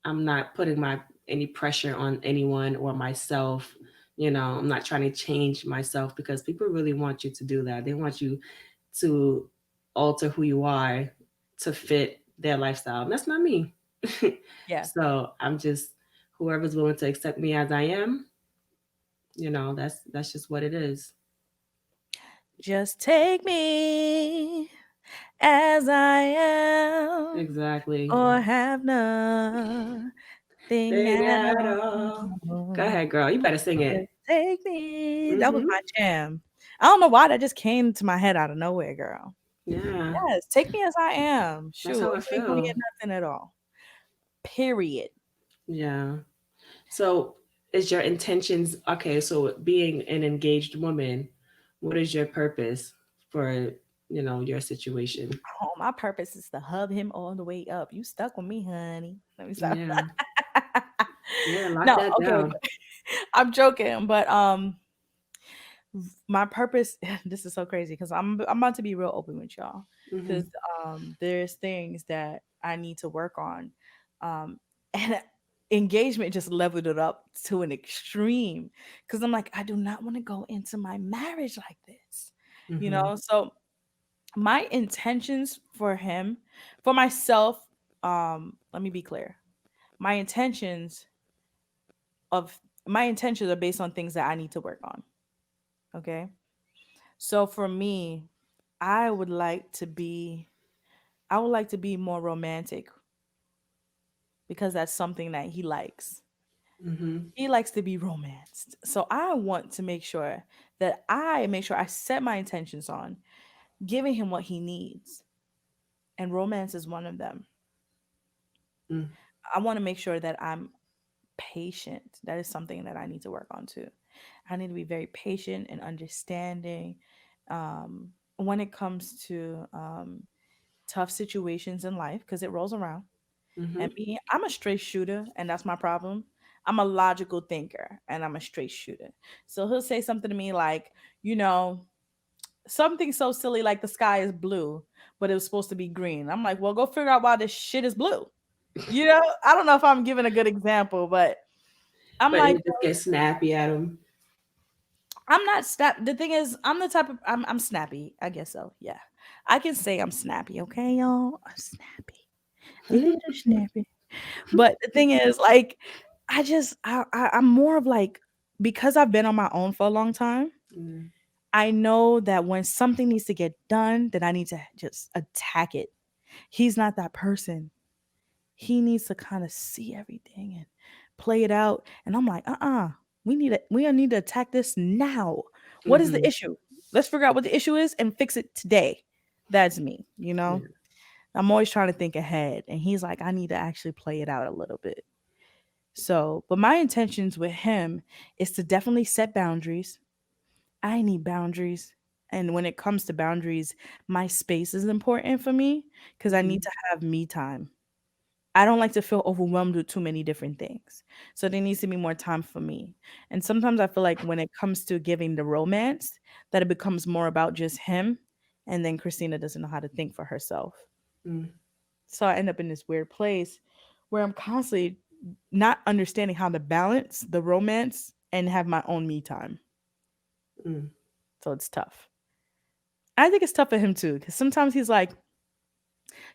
I'm not putting my any pressure on anyone or myself. You know, I'm not trying to change myself because people really want you to do that. They want you to alter who you are to fit their lifestyle. And that's not me. Yeah. So I'm just whoever's willing to accept me as I am, you know, that's just what it is. Just take me as I am, Exactly. or have nothing Thing at at all. Go all. ahead, girl. You better sing it. Just take me. That was Hmm. my jam. I don't know why that just came to my head out of nowhere, girl. Yeah, Yes, take me as I am. that's Shoot, how I you ain't gonna feel. get nothing at all. Period. Yeah. So, is your intentions okay? So, being an engaged woman, what is your purpose for your situation? Oh, my purpose is to hub him all the way up. You stuck with me, honey. Let me stop. Yeah, yeah, lock No, that okay, down. but I'm joking, but my purpose this is so crazy because I'm about to be real open with y'all Hmm. because there's things that I need to work on, and engagement just leveled it up to an extreme because I'm like I do not want to go into my marriage like this, Hmm. so my intentions for him, for myself, let me be clear, my intentions of my intentions are based on things that I need to work on. Okay. So for me, I would like to be I would like to be more romantic because that's something that he likes. Hmm. He likes to be romanced. So I want to make sure that I make sure I set my intentions on giving him what he needs. And romance is one of them. I want to make sure that I'm patient. That is something that I need to work on too. I need to be very patient and understanding when it comes to tough situations in life because it rolls around. Hmm. And me, I'm a straight shooter, and that's my problem. I'm a logical thinker, and I'm a straight shooter. So he'll say something to me like, you know, something so silly like the sky is blue, but it was supposed to be green. I'm like, well, go figure out why this shit is blue. I don't know if I'm giving a good example, but I'm But like, you just get snappy at them. I'm not snap. The thing is, I'm the type of I'm snappy. I guess so. Yeah, I can say I'm snappy. Okay, y'all, I'm snappy, a little snappy. But the thing is, like, I'm more of like because I've been on my own for a long time. Mm. I know that when something needs to get done, then I need to just attack it. He's not that person. He needs to kind of see everything and play it out. And I'm like, we need to attack this now. What is the Hmm. issue? Let's figure out what the issue is and fix it today. That's me, Yeah. I'm always trying to think ahead. And he's like, I need to actually play it out a little bit. So, but my intentions with him is to definitely set boundaries. I need boundaries. And when it comes to boundaries, my space is important for me because I Hmm. need to have me time. I don't like to feel overwhelmed with too many different things. So there needs to be more time for me. And sometimes I feel like when it comes to giving the romance, that it becomes more about just him. And then Christina doesn't know how to think for herself. Mm, So I end up in this weird place where I'm constantly not understanding how to balance the romance and have my own me time. mm, So it's tough. I think it's tough for him too, because sometimes he's like,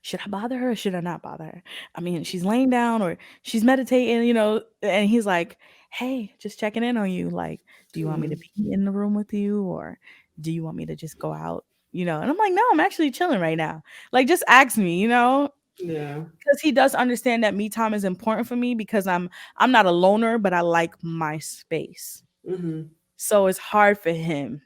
should I bother her or should I not bother her? I mean, she's laying down or she's meditating, and he's like, hey, just checking in on you. Like, do you want me to mm, be in the room with you or do you want me to just go out? And I'm like, no, I'm actually chilling right now. Like, just ask me, yeah. because he does understand that me time is important for me because I'm not a loner, but I like my space. Mm-hmm. So it's hard for him.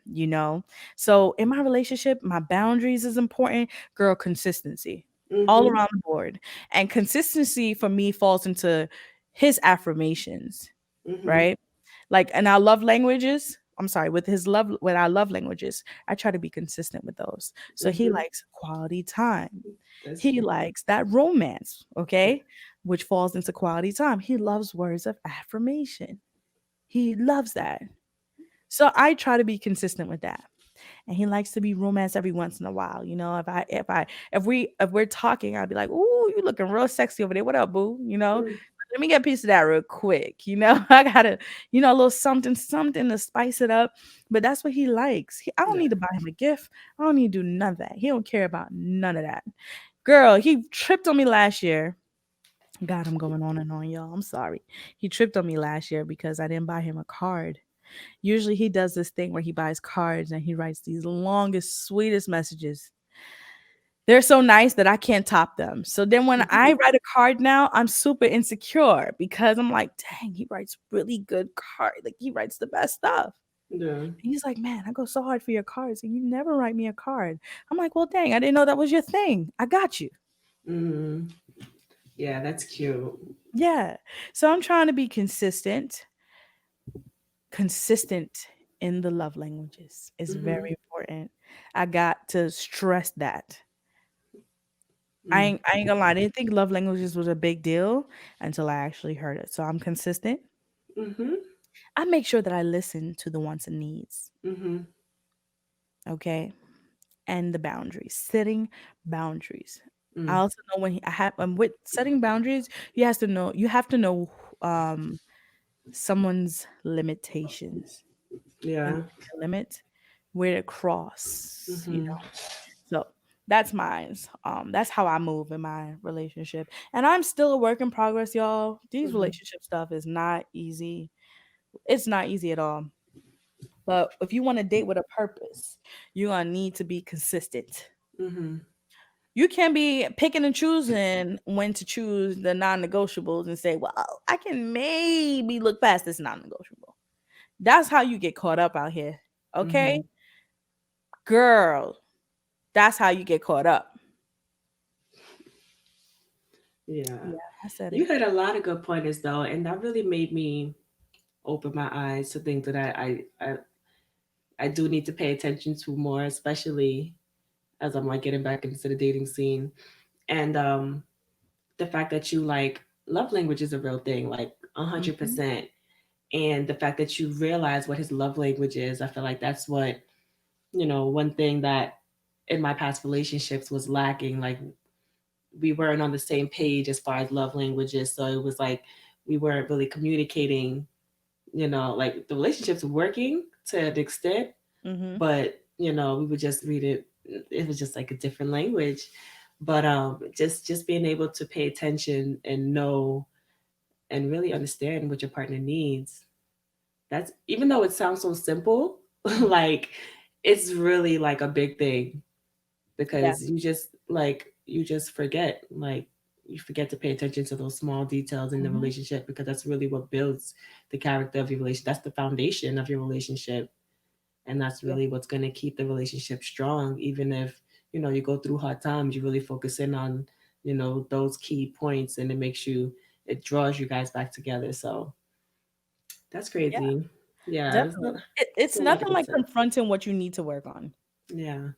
So in my relationship, my boundaries is important. Girl, consistency all Mm-hmm. around the board. And consistency for me falls into his affirmations, Mm-hmm. right? Like in our love languages, I'm sorry, with our love languages, I try to be consistent with those. So he Mm-hmm. likes quality time. That's He true. likes that romance, okay? Which falls into quality time. He loves words of affirmation. He loves that. So I try to be consistent with that. And he likes to be romanced every once in a while. If we're talking, I'll be like, "Ooh, you looking real sexy over there. What up, boo?" Mm, Let me get a piece of that real quick. I gotta, a little something, something to spice it up. But that's what he likes. I don't yeah. need to buy him a gift. I don't need to do none of that. He don't care about none of that. Girl, he tripped on me last year. God, I'm going on and on, y'all. I'm sorry. He tripped on me last year because I didn't buy him a card. Usually he does this thing where he buys cards and he writes these longest, sweetest messages. They're so nice that I can't top them. So then when I write a card now, I'm super insecure because I'm like, dang, he writes really good card. Like he writes the best stuff. Yeah. And he's like, man, I go so hard for your cards and you never write me a card. I'm like, well, dang, I didn't know that was your thing. I got you. Mm, yeah, that's cute. Yeah. So I'm trying to be consistent in the love languages is Mm-hmm. very important. I got to stress that. Mm, I ain't gonna lie, I didn't think love languages was a big deal until I actually heard it. So I'm consistent. mm-hmm. I make sure that I listen to the wants and needs, Mm-hmm. okay? And the boundaries, setting boundaries. I Mm, also know when I have with setting boundaries, you have to know um someone's limitations and yeah. their limit, where to cross, Mm-hmm. So that's mine. That's how I move in my relationship. And I'm still a work in progress, y'all. These Mm-hmm. relationship stuff is not easy. It's not easy at all. But if you want to date with a purpose, you're gonna need to be consistent. Mm-hmm. You can't be picking and choosing when to choose the non-negotiables and say, well, I can maybe look past this non-negotiable. That's how you get caught up out here. Mm-hmm. Okay? Girl, that's how you get caught up. Yeah. Yeah, I said You it. had a lot of good pointers though, and that really made me open my eyes to things that I do need to pay attention to more, especially as I'm like getting back into the dating scene. And the fact that you like love language is a real thing, like a hundred Mhm. percent. And the fact that you realize what his love language is, I feel like that's what, one thing that in my past relationships was lacking. Like we weren't on the same page as far as love languages. So it was like we weren't really communicating, like the relationships were working to an extent, Mhm. but we would just read it. It was just like a different language. But just being able to pay attention and know and really understand what your partner needs. That's even though it sounds so simple, Mhm. like it's really like a big thing Yeah. because you just forget, like you forget to pay attention to those small details in the Mhm. relationship because that's really what builds the character of your relationship. That's the foundation of your relationship, and that's Yeah. really what's going to keep the relationship strong. Even if you go through hard times, you really focus in on those key points, and it draws you guys back together. So that's Yeah. crazy. Yeah, Definitely. it's It's a lot of nothing good like stuff. confronting what you need to work on. Yeah.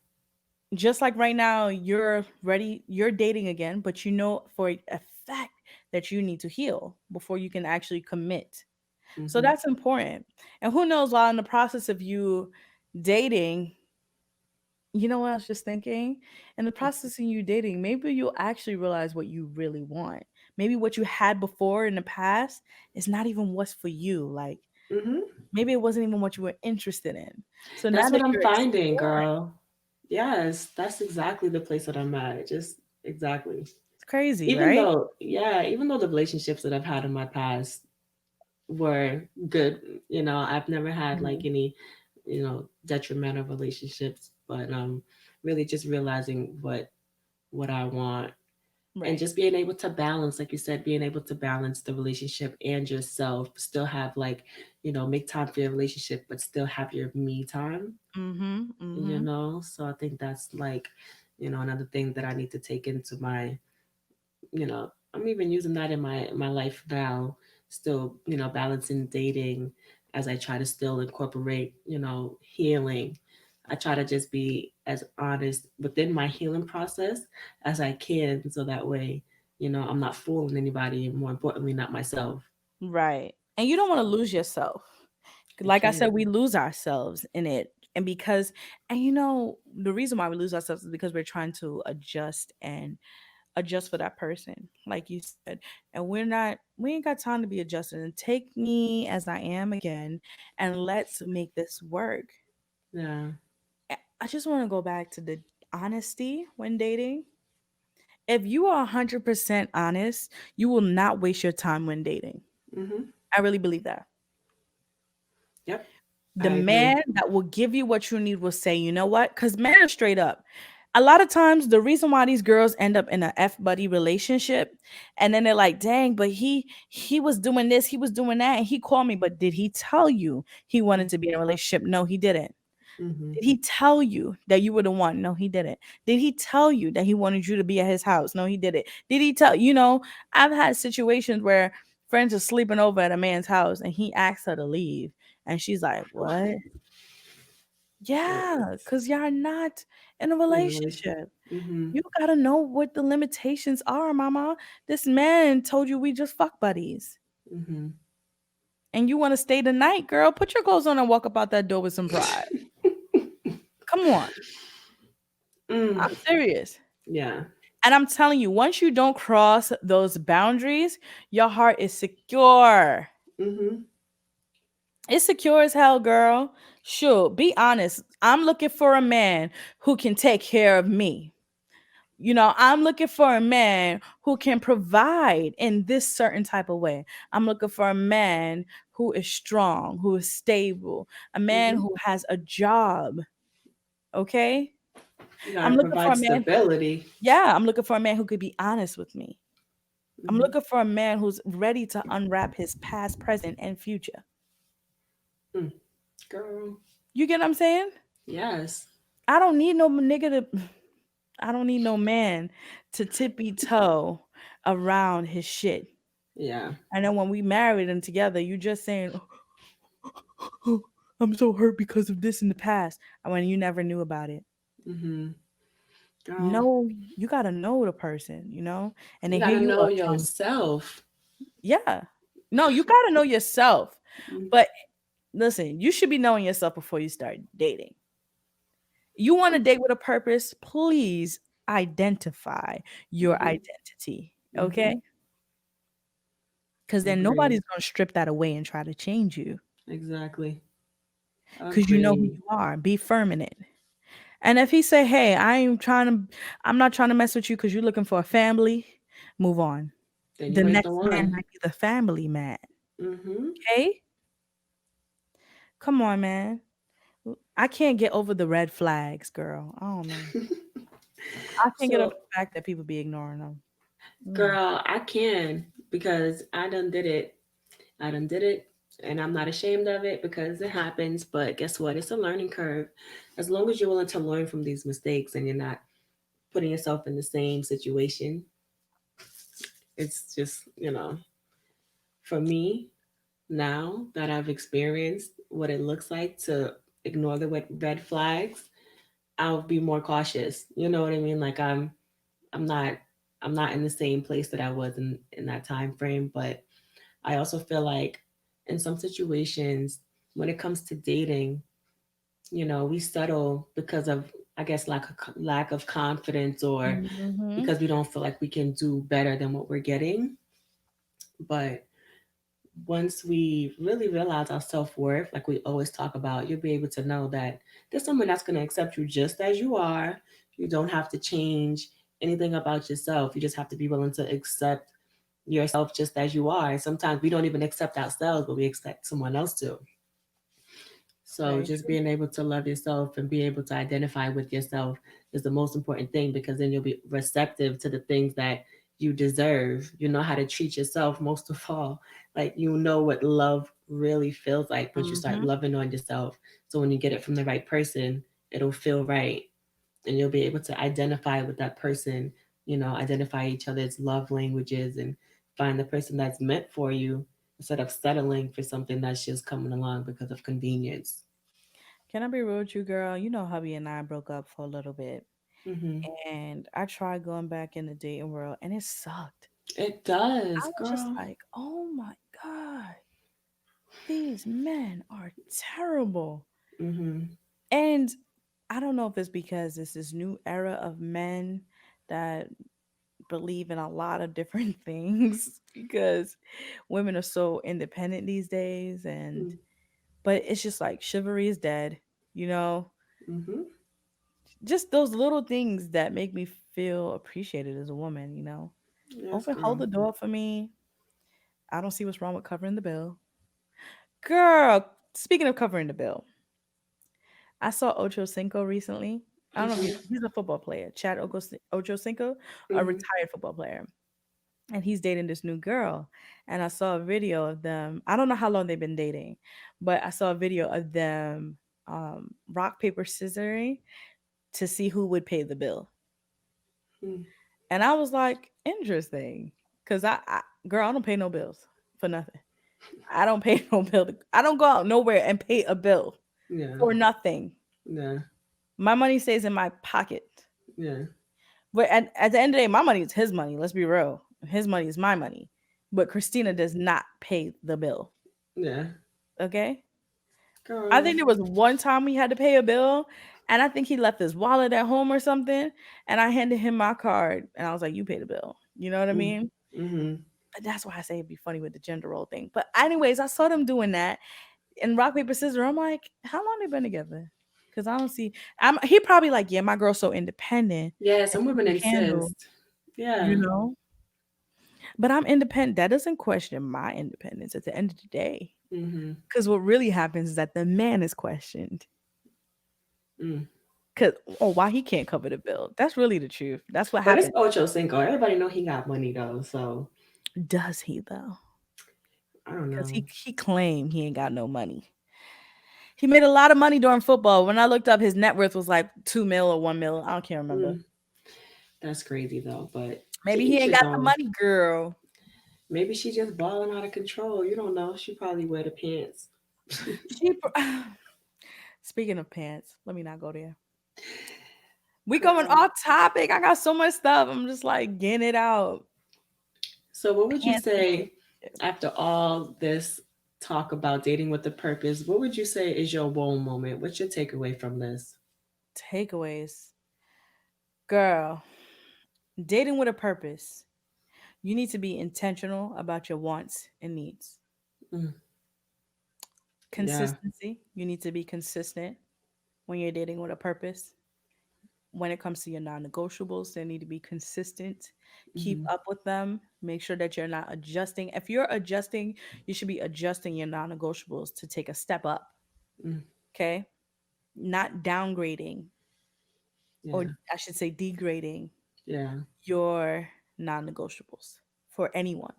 Just like right now, you're ready, you're dating again, but you know for a fact that you need to heal before you can actually commit. So Mm-hmm. that's important. And who knows, while in the process of you dating, you know what I was just thinking? In the process of you dating, maybe you'll actually realize what you really want. Maybe what you had before in the past is not even what's for you. Like Mm-hmm. maybe it wasn't even what you were interested in. So now That's what that I'm you're finding, exploring, girl. Yes, that's exactly the place that I'm at. Just exactly. it's crazy, Even right? though, yeah, even though the relationships that I've had in my past were good, I've never had like Mhm. any, detrimental relationships, but really just realizing what I want and Right. just being able to balance, like you said, being able to balance the relationship and yourself, still have like, make time for your relationship, but still have your me time, Mhm. Mhm. So I think that's like, another thing that I need to take into my, I'm even using that in my life now, still, balancing dating as I try to still incorporate, healing. I try to just be as honest within my healing process as I can, so that way, I'm not fooling anybody, and more importantly, not myself. Right. And you don't want to lose yourself. I Like I can't. said, we lose ourselves in it. And because, and the reason why we lose ourselves is because we're trying to adjust and adjust for that person, like you said. And we ain't got time to be adjusted. And take me as I am again, and let's make this work. Yeah. I just want to go back to the honesty when dating. If you are 100% honest, you will not waste your time when dating. Mm-hmm. I really believe that. Yep. The I agree. man that will give you what you need will say, you know what? Because men are straight up. A lot of times, the reason why these girls end up in a f buddy relationship, and then they're like, "Dang, but he was doing this, he was doing that, and he called me." But did he tell you he wanted to be in a relationship? No, he didn't. Mm-hmm. Did he tell you that you were the one? No, he didn't. Did he tell you that he wanted you to be at his house? No, he didn't. Did he tell I've had situations where friends are sleeping over at a man's house and he asks her to leave. And she's like, "What?" Yeah, because y'all not in a In a relation. relationship. Mm-hmm. You gotta know what the limitations are, mama. This man told you we just fuck buddies. Mm-hmm. And you want to stay the night, girl. Put your clothes on and walk up out that door with some pride. Come on. Mm. I'm serious. Yeah. And I'm telling you, once you don't cross those boundaries, your heart is secure. Mm-hmm. It's secure as hell, girl. Sure, be honest. I'm looking for a man who can take care of me. I'm looking for a man who can provide in this certain type of way. I'm looking for a man who is strong, who is stable, a man Mm-hmm. who has a job. Okay? You gotta I'm looking for provide a man. stability. Yeah, I'm looking for a man who could be honest with me. I'm Mm-hmm. looking for a man who's ready to unwrap his past, present, and future. Mm. Girl. You get what I'm saying? Yes. I don't need no nigga to, I don't need no man to tippy toe around his shit. Yeah. And then when we married and together, you just saying, "Oh, I'm so hurt because of this in the past," and when you never knew about it. Mm-hmm. Girl, No, you gotta know the person, and you then here gotta you know are trying. yourself. Yeah, no, you gotta know yourself. Mm. But listen, you should be knowing yourself before you start dating. You want to date with a purpose? Please identify your Mm-hmm. identity, Mm-hmm. okay? Because then Agreed. nobody's gonna strip that away and try to change you. Exactly. Because you know who Agreed. you are. Be firm in it. And if he say, "Hey, I'm not trying to mess with you because you're looking for a family," move on. Then The you ain't the next man one. might be the family man. Mm-hmm. Okay, come on, man. I can't get over the red flags, girl. I don't know. I can't get over So, the fact that people be ignoring them. Mm. girl, I can because I done did it. I done did it, and I'm not ashamed of it because it happens. But guess what? It's a learning curve. As long as you're willing to learn from these mistakes and you're not putting yourself in the same situation, it's just, for me, now that I've experienced what it looks like to ignore the red flags, I'll be more cautious. You know what I mean? Like I'm not. I'm not in the same place that I was in that time frame, but I also feel like in some situations when it comes to dating, we settle because of, I guess, lack of confidence, or Mm-hmm. because we don't feel like we can do better than what we're getting. But once we really realize our self-worth, like we always talk about, you'll be able to know that there's someone that's going to accept you just as you are. You don't have to change anything about yourself. You just have to be willing to accept yourself just as you are. And sometimes we don't even accept ourselves, but we expect someone else to. So Very just true. being able to love yourself and be able to identify with yourself is the most important thing, because then you'll be receptive to the things that you deserve. You know how to treat yourself most of all. Like, you know what love really feels like once you start Mm-hmm. loving on yourself. So when you get it from the right person, it'll feel right, and you'll be able to identify with that person, identify each other's love languages, and find the person that's meant for you, instead of settling for something that's just coming along because of convenience. Can I be real with you, girl? You know, hubby and I broke up for a little bit, Hmm. and I tried going back in the dating world, and it sucked. It does, I was just girl. like, oh my God, these men are terrible. Hmm. And I don't know if it's because it's this new era of men that believe in a lot of different things because women are so independent these days, and but it's just like chivalry is dead, you know? Hmm. Just those little things that make me feel appreciated as a woman, you know? Yes, Open hold girl. the door for me. I don't see what's wrong with covering the bill. Girl, speaking of covering the bill, I saw Ocho Cinco recently. I don't know if Hmm. he's a football player. Ocho Cinco, a Hmm. retired football player. And he's dating this new girl. And I saw a video of them. I don't know how long they've been dating, but I saw a video of them rock, paper, scissoring to see who would pay the bill. And I was like, interesting. Cause girl, I don't pay no bills for nothing. I don't pay no bill. I don't go out nowhere and pay a bill Yeah, for nothing. yeah, My money stays in my pocket. yeah, But at the end of the day, my money is his money. Let's be real. His money is my money. But Christina does not pay the bill. yeah. Okay? I Girl. think there was one time we had to pay a bill, and I think he left his wallet at home or something. And I handed him my card, and I was like, "You pay the bill." You know what I mean? Mm-hmm. But that's why I say it'd be funny with the gender role thing. But anyways, I saw them doing that in rock paper scissors. I'm like, how long they been together? Because I don't see. He probably like, yeah, my girl's so independent Yeah, and some she women can insist. handle, Yeah. you know. But I'm independent. That doesn't question my independence at the end of the day. Mm-hmm. Because what really happens is that the man is questioned. Mm. Cause why he can't cover the bill? That's really the truth. That's what But it's happened. Ocho Cinco. Everybody know he got money though, so Does he though? I don't Cause know. he claimed he ain't got no money. He made a lot of money during football. When I looked up, his net worth was like 2 mil or 1 mil. I can't remember. Mm. That's crazy though. But to Maybe he each ain't his got the own. money, girl. Maybe she just balling out of control. You don't know. She probably wear the pants. She. Speaking of pants, let me not go there. We going Girl. off topic. I got so much stuff. I'm just like getting it out. So what would you Pants in a say relationship. after all this talk about dating with a purpose? What would you say is your whoa moment? What's your takeaway from this? Takeaways, girl. Dating with a purpose. You need to be intentional about your wants and needs. Mm. Yeah. Consistency. You need to be consistent when you're dating with a purpose. When it comes to your non negotiables, they need to be consistent. Keep Mm-hmm. up with them. Make sure that you're not adjusting. If you're adjusting, you should be adjusting your non negotiables to take a step up. Mm. Okay. Not downgrading, or Yeah. I should say degrading Yeah. your non negotiables for anyone.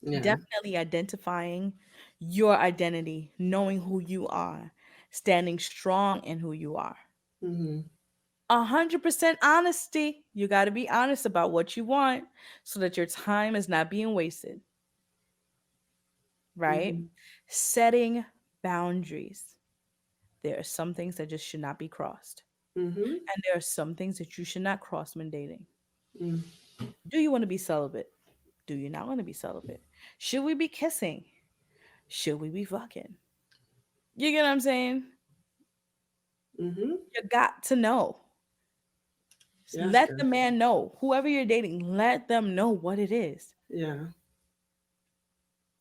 Yeah. Definitely identifying your identity, knowing who you are, standing strong in who you are. Mm-hmm. 100% honesty. You got to be honest about what you want so that your time is not being wasted, right? Mm-hmm. Setting boundaries. There are some things that just should not be crossed. Mm-hmm. And there are some things that you should not cross when dating. Mm. Do you want to be celibate? Do you not want to be celibate? Should we be kissing? Should we be fucking? You get what I'm saying? Mm-hmm. You got to know. Yes, Let girl. the man know. Whoever you're dating, let them know what it is. Yeah.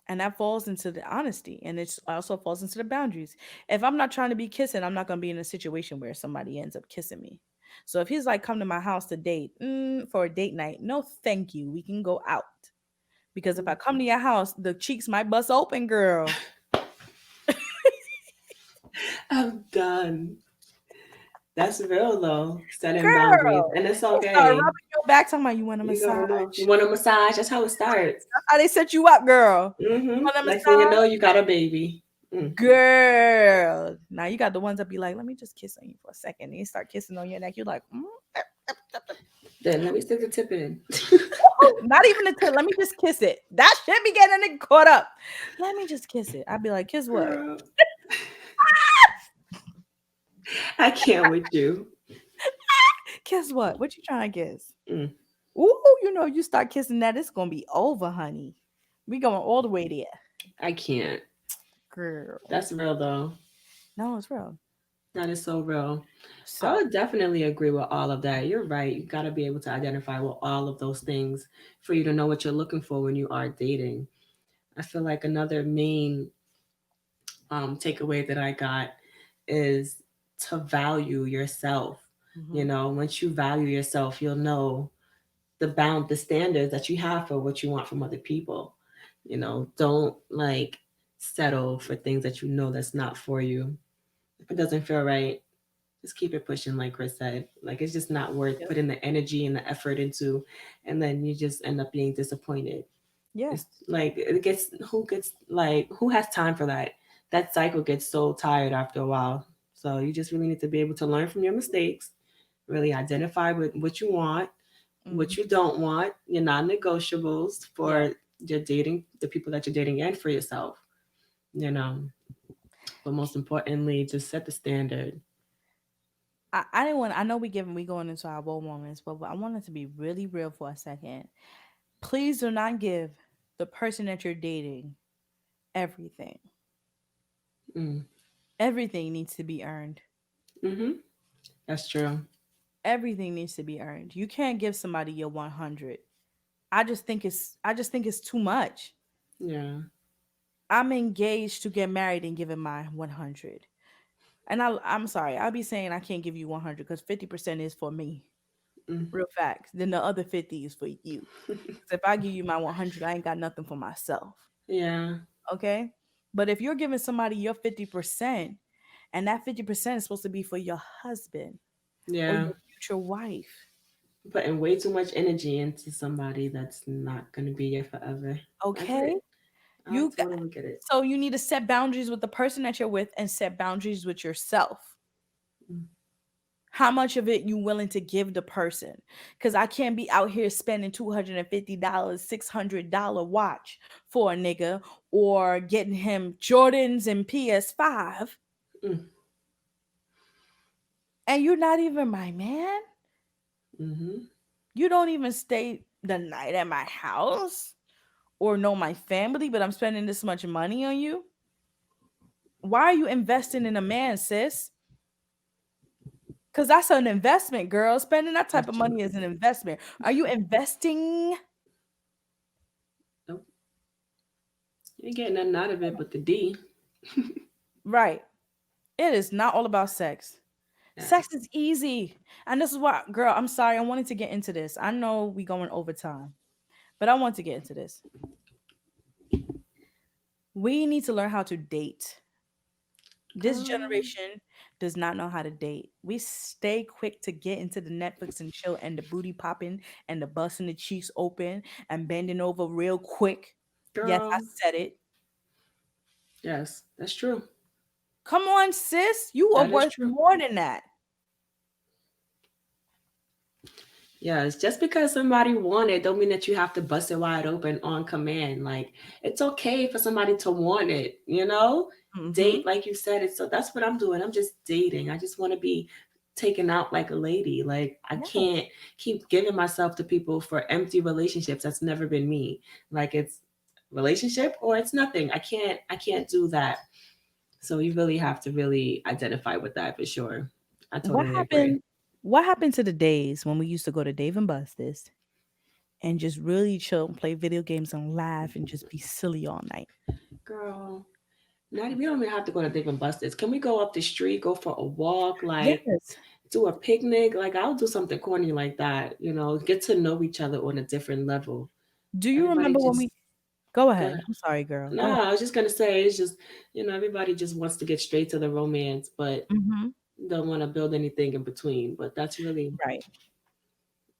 And that falls into the honesty, and it also falls into the boundaries. If I'm not trying to be kissing, I'm not going to be in a situation where somebody ends up kissing me. So if he's like, come to my house to date, for a date night, no thank you, we can go out. Because if I come to your house, the cheeks might bust open, girl. I'm done. That's real though. Setting boundaries, Girl, and it's they start okay. rubbing your back, talking about you want a You massage. gotta know. You want a massage? That's how it starts. That's how they set you up, girl. You Mm-hmm. want a Next thing you massage? know, you got a baby. Mm. Girl. Now you got the ones that be like, let me just kiss on you for a second. And you start kissing on your neck. You're like, Then let me stick the tip in. not even a tip. Let me just kiss it. That shit be getting a nigga caught up. Let me just kiss it. I'd be like, kiss what? Girl, I can't with you. Kiss what? What you trying to kiss? Mm. Ooh, you start kissing that, it's gonna be over, honey. We going all the way there. I can't. Girl. That's real though. No, it's real. That is so real. I So, would definitely agree with all of that. You're right. You got to be able to identify with all of those things for you to know what you're looking for when you are dating. I feel like another main takeaway that I got is to value yourself. You mhm. know, once you value yourself, you'll know the standards that you have for what you want from other people. You know, don't like settle for things that you know that's not for you. If it doesn't feel right, just keep it pushing, like Chris said. Like it's just not worth Yep. putting the energy and the effort into, and then you just end up being disappointed. Yeah. It's like it gets like who has time for that? That cycle gets so tired after a while. So you just really need to be able to learn from your mistakes, really identify with what you want, Mhm. what you don't want, your non-negotiables Yeah. for your dating, the people that you're dating, and for yourself. You know, but most importantly, just set the standard. I didn't want. I know we going into our woe moments, but I wanted to be really real for a second. Please do not give the person that you're dating everything. Mm. Everything needs to be earned. Mm-hmm. That's true. Everything needs to be earned. You can't give somebody your 100. I just think it's too much. Yeah. I'm engaged to get married and giving my 100. And I'm sorry. I'll be saying I can't give you 100 cuz 50% is for me. Mm. Real facts. Then the other 50 is for you. 'Cause if I give you my 100, I ain't got nothing for myself. Yeah. Okay? But if you're giving somebody your 50% and that 50% is supposed to be for your husband or Yeah. your future wife, Putting way too much energy into somebody that's not going to be here forever. I get it. okay? I You got totally get it. So you need to set boundaries with the person that you're with and set boundaries with yourself. Mm. How much of it you willing to give the person? Because I can't be out here spending $250, $600 watch for a nigga or getting him Jordans and PS5, Mm. and you're not even my man. Mm-hmm. You don't even stay the night at my house or know my family, but I'm spending this much money on you. Why are you investing in a man, sis? Because that's an investment, girl. Spending that type That's of true. money is an investment. Are you investing? Nope. You ain't getting nothing out of it but the D. Right. It is not all about sex. Yes. Sex is easy. And this is why, girl, I'm sorry. I wanted to get into this. I know we going over time, but I want to get into this. We need to learn how to date. This Girl. generation does not know how to date. We stay quick to get into the Netflix and chill and the booty popping and the busting the cheeks open and bending over real quick. Yes, I Girl. said it. Yes, that's true. Come on, sis. You are That is worth true. more than that. Yes, just because somebody want it don't mean that you have to bust it wide open on command. Like it's okay for somebody to want it. Hmm. Date like you said it. So that's what I'm doing. I'm just dating. I just want to be taken out like a lady. Like I Yes. can't keep giving myself to people for empty relationships. That's never been me. Like it's relationship or it's nothing. I can't do that. So you really have to really identify with that for sure. I What totally agree. happened? What happened to the days when we used to go to Dave and Buster's and just really chill and play video games and laugh and just be silly all night? Girl, not we don't even have to go to Dave and Buster's. Can we go up the street, go for a walk, like Yes. do a picnic? Like I'll do something corny like that, get to know each other on a different level. Do you Everybody remember when just we go go ahead? ahead. I'm sorry, girl. Go ahead. No, I was just gonna say it's just, everybody just wants to get straight to the romance, but Hmm. don't want to build anything in between. But that's really Right.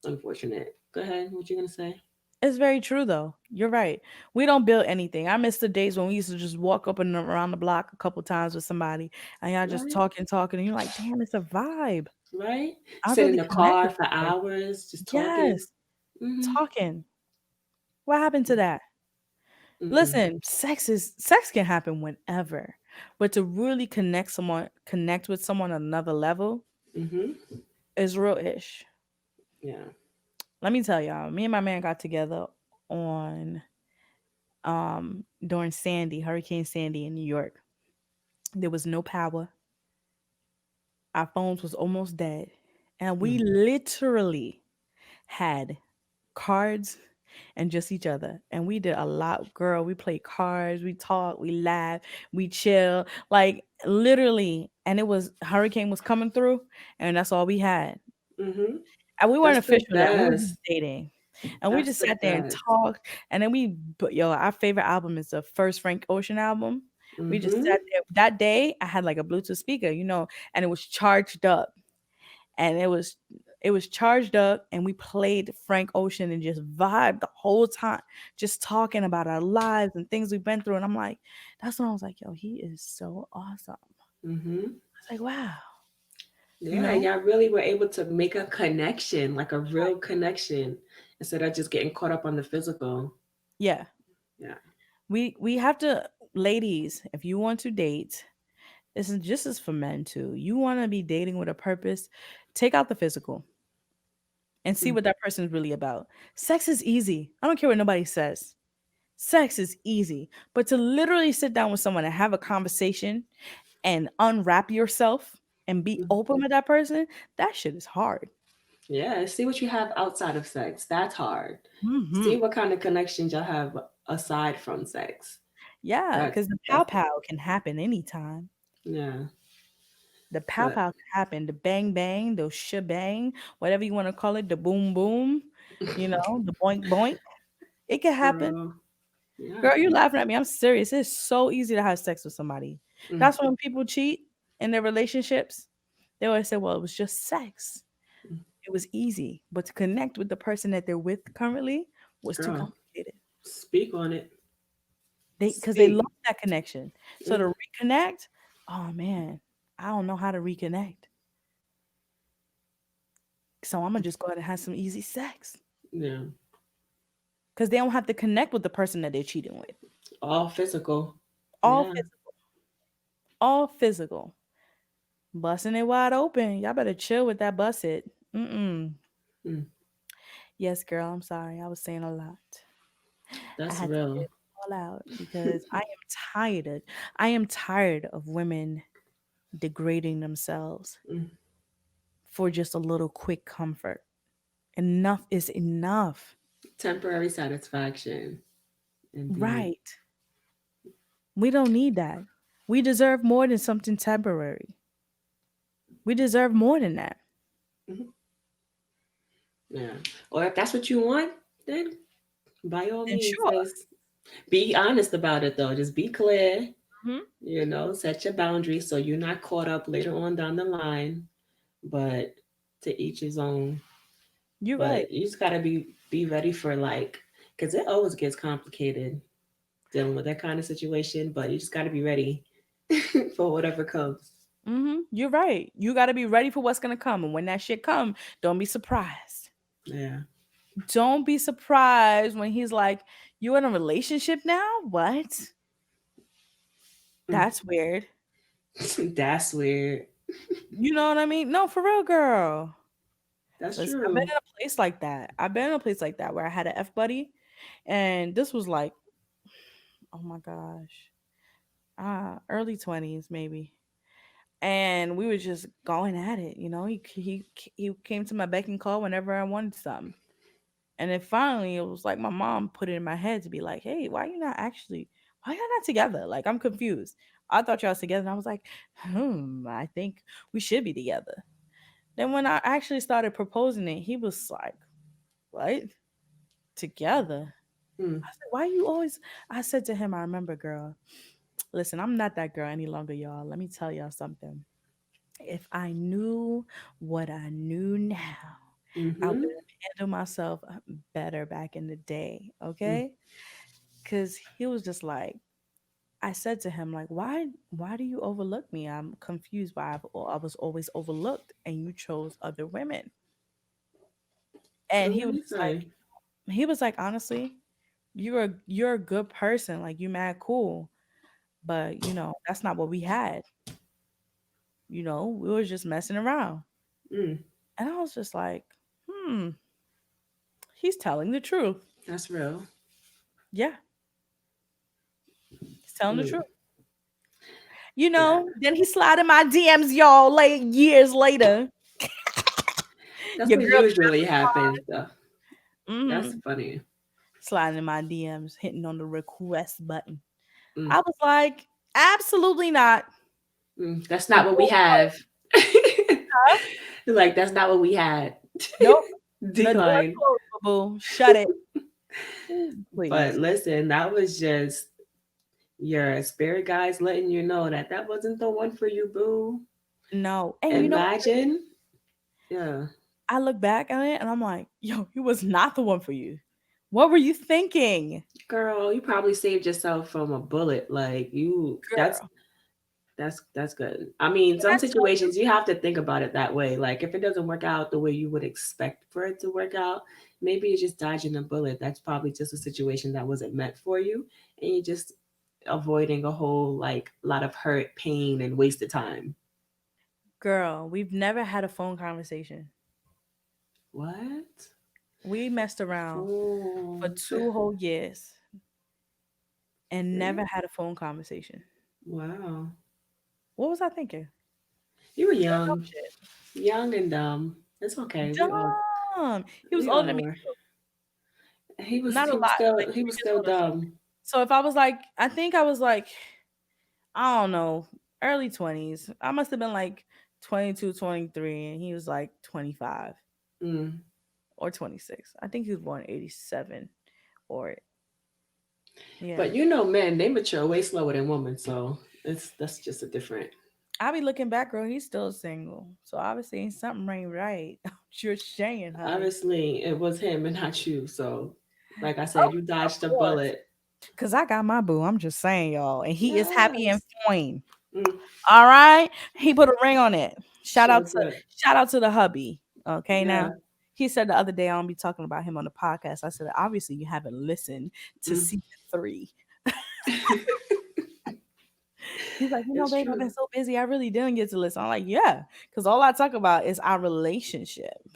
unfortunate. Go ahead. What you gonna say? It's very true though. You're right. We don't build anything. I miss the days when we used to just walk up and around the block a couple times with somebody and y'all just Right, talking, talking, and you're like, damn, it's a vibe. right. I Sit in really the connect car with for this person. hours, just talking. Yes. Mm-hmm. Talking. What happened to that? Mm-mm. Listen, sex can happen whenever. But to really connect with someone on another level Mm-hmm. is real ish. Yeah. Let me tell y'all, me and my man got together on during Hurricane Sandy in New York. There was no power. Our phones was almost dead. And we Mm. literally had cards and just each other. And we did a lot, girl. We played cards, we talked, we laughed, we chill. Like literally, and it was hurricane was coming through, and that's all we had. Mm-hmm. And we weren't That's the official yet. We were just best. dating. And we That's just the sat there and best. talked. And then but yo, our favorite album is the first Frank Ocean album. We just Mm-hmm. sat there. That day, I had like a Bluetooth speaker, and it was charged up. And it was charged up, and we played Frank Ocean and just vibed the whole time, just talking about our lives and things we've been through. And I'm like, that's when I was like, yo, he is so awesome. Mm-hmm. I was like, wow, you Yeah, know? y'all really were able to make a connection, like a real Right. connection, instead of just getting caught up on the physical. Yeah. Yeah. We have to, ladies, if you want to date, this is just as for men too. You want to be dating with a purpose, take out the physical and see Mm. what that person is really about. Sex is easy. I don't care what nobody says. Sex is easy, but to literally sit down with someone and have a conversation and unwrap yourself and be Mm. open with that person, that shit is hard. Yeah, see what you have outside of sex. That's hard. See Hmm. what kind of connections y'all have aside from sex. Yeah, That's because the pow that's pow can happen anytime. yeah. The pow But pow can happen. The bang bang, the shebang, whatever you want to call it, the boom boom, the boink boink. It can happen. girl, yeah. Girl, you laughing at me. I'm serious. It's so easy to have sex with somebody. Mm, That's when people cheat in their relationships. They always say, well, it was just sex. mm. It was easy. But to connect with the person that they're with currently was too Girl, complicated. speak on it. Because they Speak. lost that connection. So Mm, to reconnect, oh man, I don't know how to reconnect. So I'm gonna just go ahead and have some easy sex. yeah. Because they don't have to connect with the person that they're cheating with. All physical. All Yeah. physical. All physical. Busting it wide open. Y'all better chill with that bust it. Mm-mm. Mm, Yes, girl, I'm sorry. I was saying a lot. I that's had to get real. it all out because I am tired of women degrading themselves Mm. for just a little quick comfort. Enough is enough. Temporary satisfaction. Indeed. Right. We don't need that. We deserve more than something temporary. We deserve more than that. Mhm. Yeah. Or if that's what you want, then by all And means, sure. just be honest about it though. Just be clear, Mhm. set your boundaries so you're not caught up later on down the line. But to each his own. You're right. But you just gotta be ready for like, because it always gets complicated dealing with that kind of situation. But you just gotta be ready for whatever comes. You're right. You got to be ready for what's going to come. And when that shit come, don't be surprised. Yeah. Don't be surprised when he's like, "You in a relationship now? What? Mm. That's weird." That's weird. You know what I mean? No, for real, girl. That's Listen, I've been true. in a place like that. I've been in a place like that where I had an F buddy, and this was like, oh my gosh, early 20s maybe. And we were just going at it, you know. He came to my beck and call whenever I wanted something. And then finally, it was like my mom put it in my head to be like, "Hey, why y'all not together? Like, I'm confused. I thought y'all was together." And I was like, I think we should be together." Then when I actually started proposing it, he was like, "What? Together?" Mm, I said, "Why you always?" I said to him, "I remember, girl. Listen, I'm not that girl any longer, y'all. Let me tell y'all something. If I knew what I knew now, I would mm-hmm. have handled myself better back in the day, Mm, okay?" Because he was just like, I said to him, like, why do you overlook me? I'm confused why I was always overlooked and you chose other women. And and what do you say? he was like, honestly, you're a good person, like you mad cool, but that's not what we had. We was just messing around. Mm, And I was just like, hmm, he's telling the truth. that's real. Yeah, he's telling the Mm, truth. yeah, Then he slid in my DMs, y'all, like years later. that's Your what girl usually happens, though. That's hmm funny. sliding in my DMs, hitting on the request button. Mm, I was like, absolutely not. that's No not what we way. have. Huh? Like, that's not what we had. Nope. The door's Decline. closed, boo boo. Shut it. But Please. listen, that was just your spirit guides letting you know that that wasn't the one for you, boo. No. And you know what's crazy? Imagine. Yeah. I look back at it and I'm like, yo, he was not the one for you. What were you thinking? Girl, you probably saved yourself from a bullet. Like you Girl, that's good. I mean, can I some tell you? situations you have to think about it that way. Like if it doesn't work out the way you would expect for it to work out, maybe you're just dodging a bullet. That's probably just a situation that wasn't meant for you, and you're just avoiding a whole like lot of hurt, pain, and wasted time. Girl, we've never had a phone conversation. What? We messed around Oh, for 2 whole years and okay. never had a phone conversation. Wow. What was I thinking? You were Some dumb young, shit. young and dumb. It's okay. Dumb. He was We older all than me were. too. He was Not a he was lot, still like he was 3 years still older. dumb. So if I was like, I think I was like, I don't know, early 20s. I must have been like 22, 23, and he was like 25 Mm. or 26. I think he was born 87 or yeah. But men, they mature way slower than women, so that's just a different. I be looking back, girl, he's still single. So obviously ain't something ain't right. You're saying, honey. Obviously, it was him and not you. So, like I Oh, said, you of dodged a course. bullet. Cause I got my boo. I'm just saying, y'all. And he is happy and Yes. fine. Mm, All right. He put a ring on it. Shout sure out to good. shout out to the hubby. Okay, Yeah. now. He said the other day I don't be talking about him on the podcast. I said, obviously you haven't listened to Mm. season 3. He's like, It's babe, I've true. been so busy. I really didn't get to listen. I'm like, yeah, because all I talk about is our relationship,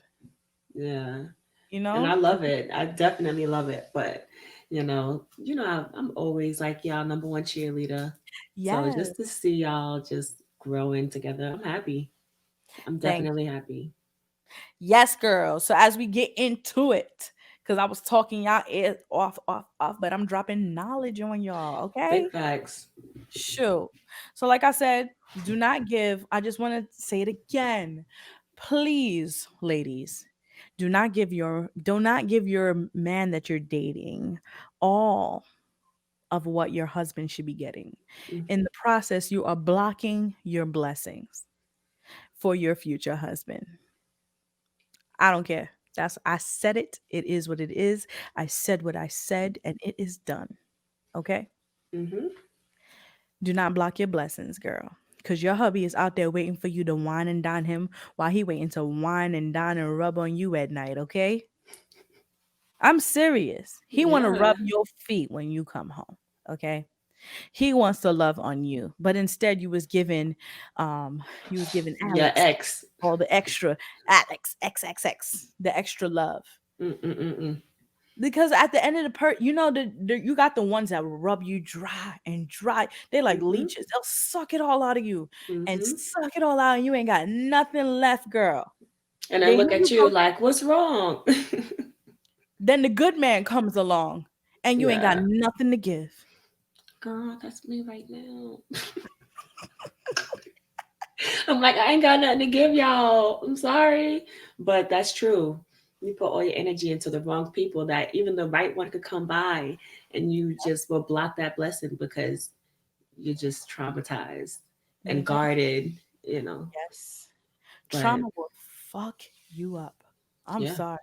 Yeah. you And know? I love it. I definitely love it. But I'm always like y'all number one cheerleader. So Yes. just to see y'all just growing together, I'm happy. I'm Thank definitely happy. Yes, girl. So as we get into it, because I was talking y'all ears off, off, off, but I'm dropping knowledge on y'all, Big okay? facts. Sure. So, like I said, do not give, I just want to say it again. Please, ladies, do not give your man that you're dating all of what your husband should be getting. Mm, In the process, you are blocking your blessings for your future husband. I don't care. I said it. It is what it is. I said what I said and it is done. Okay? mm-hmm. Do not block your blessings, girl. Cause your hubby is out there waiting for you to wine and dine him while he waiting to wine and dine and rub on you at night, okay? I'm serious. He wanna Yeah. rub your feet when you come home. Okay? He wants to love on you, but instead um you was giving Your Alex ex. all the extra, Alex XXX, the extra love. Mm-mm-mm-mm. Because at the end of you got the ones that will rub you dry and dry. They like Mm-hmm. leeches. They'll suck it all out of you and Mm-hmm. suck it all out, and you ain't got nothing left, girl. And then Then look here at you you come. like, what's wrong? Then the good man comes along, and you ain't got Yeah. nothing to give. Girl, that's me right now. I'm like, I ain't got nothing to give y'all. I'm sorry. But that's true. You put all your energy into the wrong people that even the right one could come by and you just will block that blessing because you're just traumatized and Hmm. guarded, you know. Yes. But Trauma will fuck you up. I'm yeah. sorry.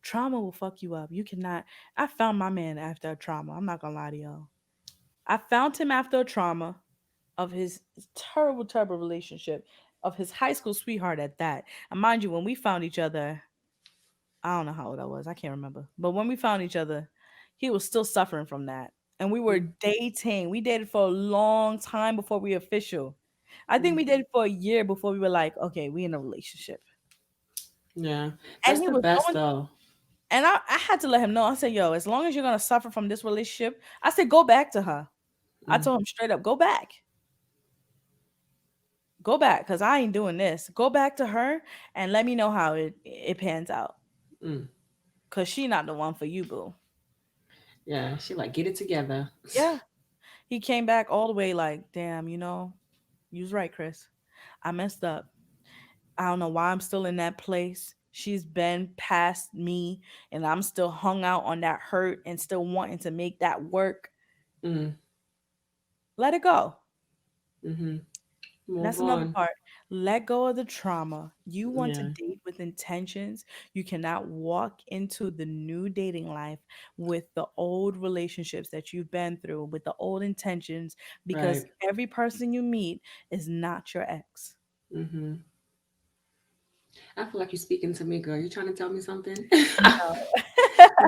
Trauma will fuck you up. You cannot. I found my man after a trauma. I'm not gonna lie to y'all. I found him after a trauma of his terrible, terrible relationship, of his high school sweetheart at that. And mind you, when we found each other, I don't know how old I was. I can't remember. But when we found each other, he was still suffering from that. And we were dating. We dated for a long time before we official. I think Mm-hmm. we dated for a year before we were like, okay, we in a relationship. Yeah. And That's he the was best going, though. and I had to let him know. I said, yo, as long as you're gonna suffer from this relationship, I said, go back to her. I Mm, told him straight up, go back. Go back, because I ain't doing this. Go back to her and let me know how it pans out. mm. Cause she not the one for you, boo. Yeah. She like, get it together. Yeah. He came back all the way like, damn, you was right, Chris. I messed up. I don't know why I'm still in that place. She's been past me and I'm still hung out on that hurt and still wanting to make that work. Mm, Let it go. mm-hmm. Move That's another on. part. Let go of the trauma. You want to Yeah. date with intentions. You cannot walk into the new dating life with the old relationships that you've been through, with the old intentions, Right. because every person you meet is not your ex. Mm-hmm. I feel like you're speaking to me, girl. You trying to tell me something? No.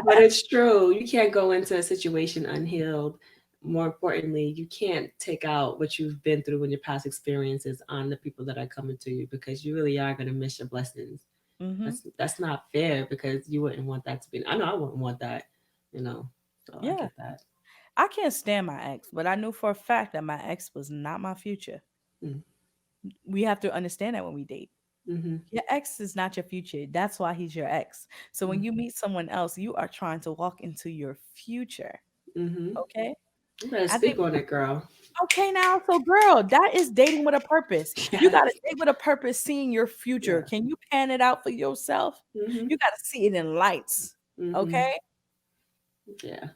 But it's true. You can't go into a situation unhealed. More importantly, you can't take out what you've been through in your past experiences on the people that are coming to you because you really are gonna miss your blessings. Hmm. That's not fair because you wouldn't want that to be. I know I wouldn't want that, you know. So I Yeah. get that. I can't stand my ex, but I knew for a fact that my ex was not my future. Mm, We have to understand that when we date. mm-hmm. Your ex is not your future. That's why he's your ex. So when you meet someone else, you are trying to walk into your future. Mm-hmm. Okay? You better I speak think on it, girl. okay now. So girl, that is dating with a purpose. You Yes. gotta date with a purpose, seeing your future. Yeah. Can you pan it out for yourself? Mm-hmm. You gotta see it in lights. Mm-hmm. Okay? Yeah.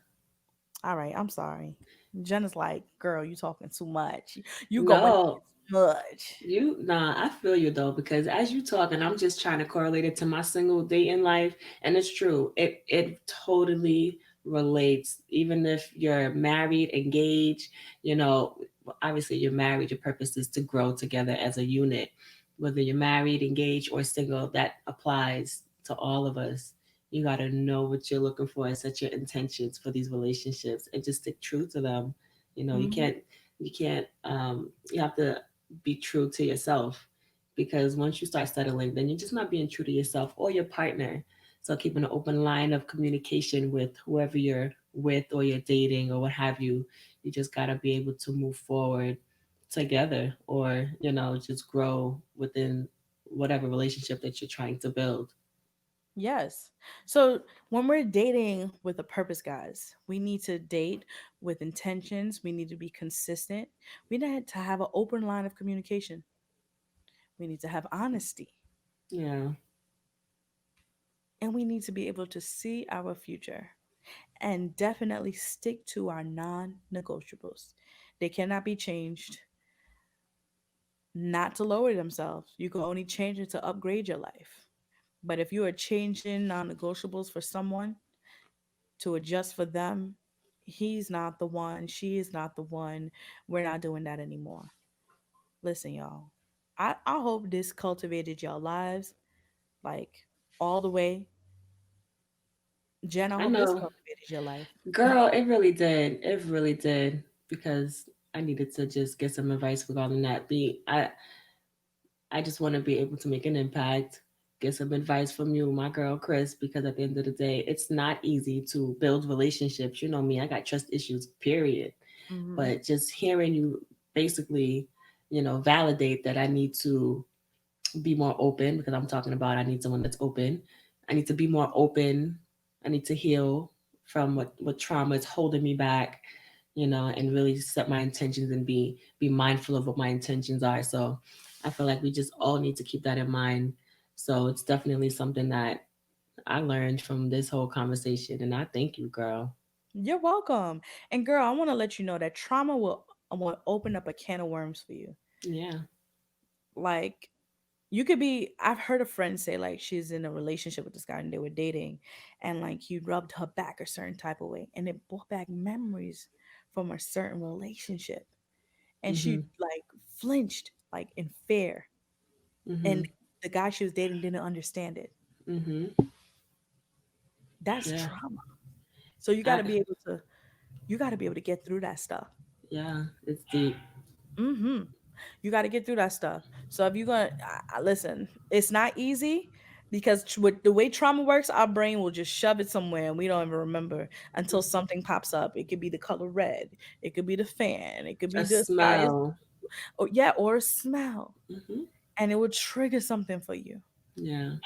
All right, I'm sorry. Jenna's like, girl, you talking too much. You going No. too much. Nah, I feel you though, because as you talk, and I'm just trying to correlate it to my single dating life, and it's true. It totally relates. Even if you're married, engaged, you know, obviously you're married, your purpose is to grow together as a unit. Whether you're married, engaged, or single, that applies to all of us. You gotta know what you're looking for and set your intentions for these relationships and just stick true to them. You know, Hmm. you can't you have to be true to yourself because once you start settling, then you're just not being true to yourself or your partner. So keeping an open line of communication with whoever you're with or you're dating or what have you, you just gotta be able to move forward together or, you know, just grow within whatever relationship that you're trying to build. Yes. So when we're dating with a purpose, guys, we need to date with intentions. We need to be consistent. We need to have an open line of communication. We need to have honesty. Yeah. And we need to be able to see our future and definitely stick to our non negotiables. They cannot be changed, not to lower themselves. You can only change it to upgrade your life. But if you are changing non negotiables for someone to adjust for them, he's not the one, she is not the one. We're not doing that anymore. Listen, y'all. I hope this cultivated y'all lives like all the way. Jen, I I hope this know. cultivated your life. Girl, it really did. It really did. because I needed to just get some advice regarding that. I just want to be able to make an impact, get some advice from you, my girl Chris, because at the end of the day, it's not easy to build relationships. You know me, I got trust issues, period. Mm-hmm. But just hearing you basically, validate that I need to be more open, because I'm talking about I need someone that's open. I need to be more open. I need to heal from what trauma is holding me back, and really set my intentions and be mindful of what my intentions are. So I feel like we just all need to keep that in mind. So it's definitely something that I learned from this whole conversation, and I thank you, girl. You're welcome. And girl, I want to let you know that trauma will open up a can of worms for you. Yeah. Like you could be I've heard a friend say like she's in a relationship with this guy and they were dating and like he rubbed her back a certain type of way and it brought back memories from a certain relationship and she Mhm. like flinched like in fear and Mhm. the guy she was dating didn't understand it. Mhm. That's Yeah. trauma. So you got I to be able to get through that stuff. yeah, it's deep. Mhm. You got to get through that stuff. So if you're going to listen, it's not easy because with the way trauma works, our brain will just shove it somewhere and we don't even remember until something pops up. It could be the color red, it could be the fan, it could be A the sky is, smell. oh yeah, or a smell, Mhm. and it would trigger something for you. Yeah.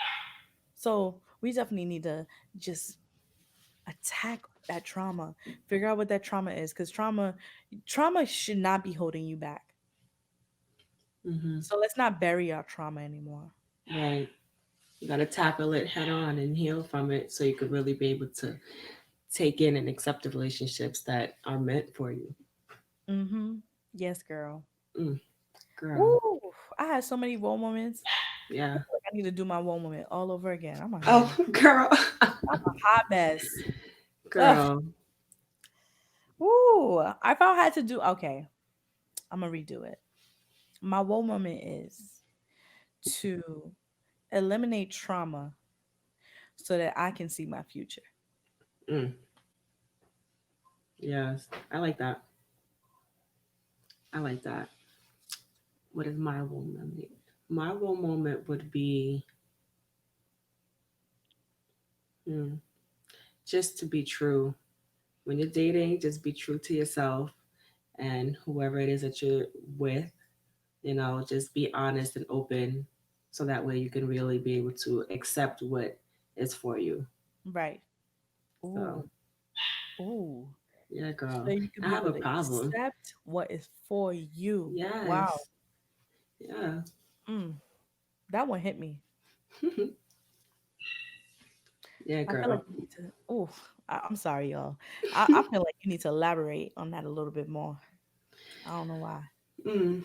So we definitely need to just attack that trauma, figure out what that trauma is, because trauma should not be holding you back. Mhm. So let's not bury our trauma anymore. Right. You got to tackle it head on and heal from it so you could really be able to take in and accept the relationships that are meant for you. Mm-hmm. Yes, girl. Mm, girl. Ooh, I had so many woe moments. Yeah. I feel like I need to do my woe moment all over again. I'm a Oh, mess. girl. I'm a hot mess. Ugh. Girl. Ooh. If I had to do okay, I'm gonna redo it. My woe moment is to eliminate trauma so that I can see my future. Mm, yes. I like that. I like that. What is my role moment? My role moment would be mm, just to be true. When you're dating, just be true to yourself and whoever it is that you're with, just be honest and open so that way you can really be able to accept what is for you. Right. So, Ooh. Ooh. yeah, girl. So you can I be have able a to problem. accept what is for you. Yes. Wow. Yeah. Mm, that one hit me. Yeah, I feel like girl. you need to. Oh, I'm sorry, y'all. I feel like you need to elaborate on that a little bit more. I don't know why. Mm,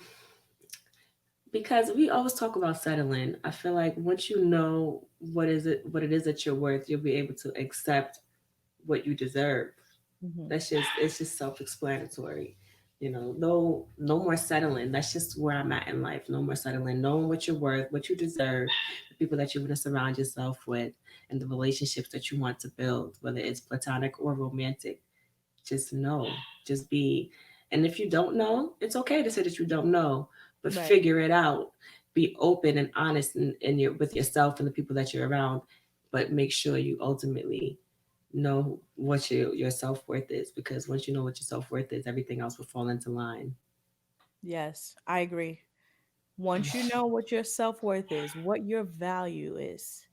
because we always talk about settling. I feel like once you know what it is that you're worth, you'll be able to accept what you deserve. Hmm. It's just self-explanatory. No more settling. That's just where I'm at in life. No more settling. Knowing what you're worth, what you deserve, the people that you want to surround yourself with, and the relationships that you want to build, whether it's platonic or romantic. Just know. Just be. And if you don't know, it's okay to say that you don't know, but Right. figure it out. Be open and honest with yourself and the people that you're around, but make sure you ultimately know what your self worth is, because once you know what your self worth is, everything else will fall into line. Yes, I agree. Once you know what your self worth is, what your value is,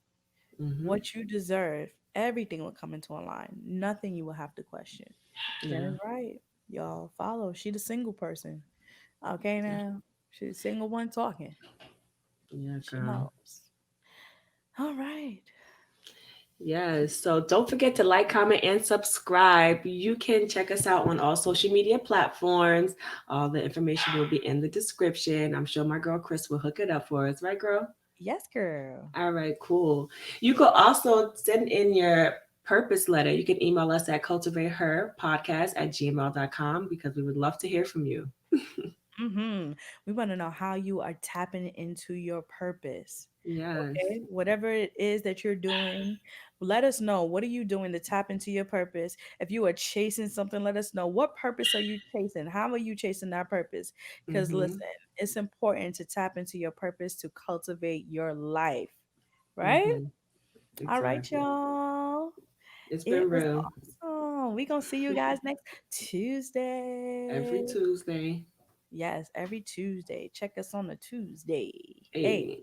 Hmm. what you deserve, everything will come into a line. Nothing you will have to question. Jen Yeah, is right. Y'all follow. She the single person. Okay, now she's the single one talking. yeah, She girl. knows. All right. Yes. So don't forget to like, comment, and subscribe. You can check us out on all social media platforms. All the information will be in the description. I'm sure my girl Chris will hook it up for us, right, girl? Yes, girl. All right, cool. You could also send in your purpose letter. You can email us at cultivateherpodcast@gmail.com because we would love to hear from you. Mm-hmm. We want to know how you are tapping into your purpose. Yes. Okay, whatever it is that you're doing, let us know. What are you doing to tap into your purpose? If you are chasing something, let us know. What purpose are you chasing? How are you chasing that purpose? Because Mm-hmm. listen, it's important to tap into your purpose to cultivate your life, right? Mm-hmm. All right, Exactly. y'all. It's It been was real. awesome. We gonna see you guys next Every Tuesday. Tuesday. Yes, every Tuesday. Check us on a Tuesday. Hey.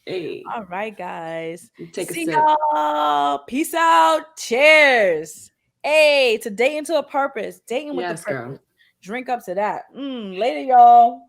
Hey, hey. All right, guys. Take a See sip. y'all. Peace out. Cheers. Hey, to dating to a purpose. Dating with the Yes, girl. purpose. Drink up to that. Later, y'all.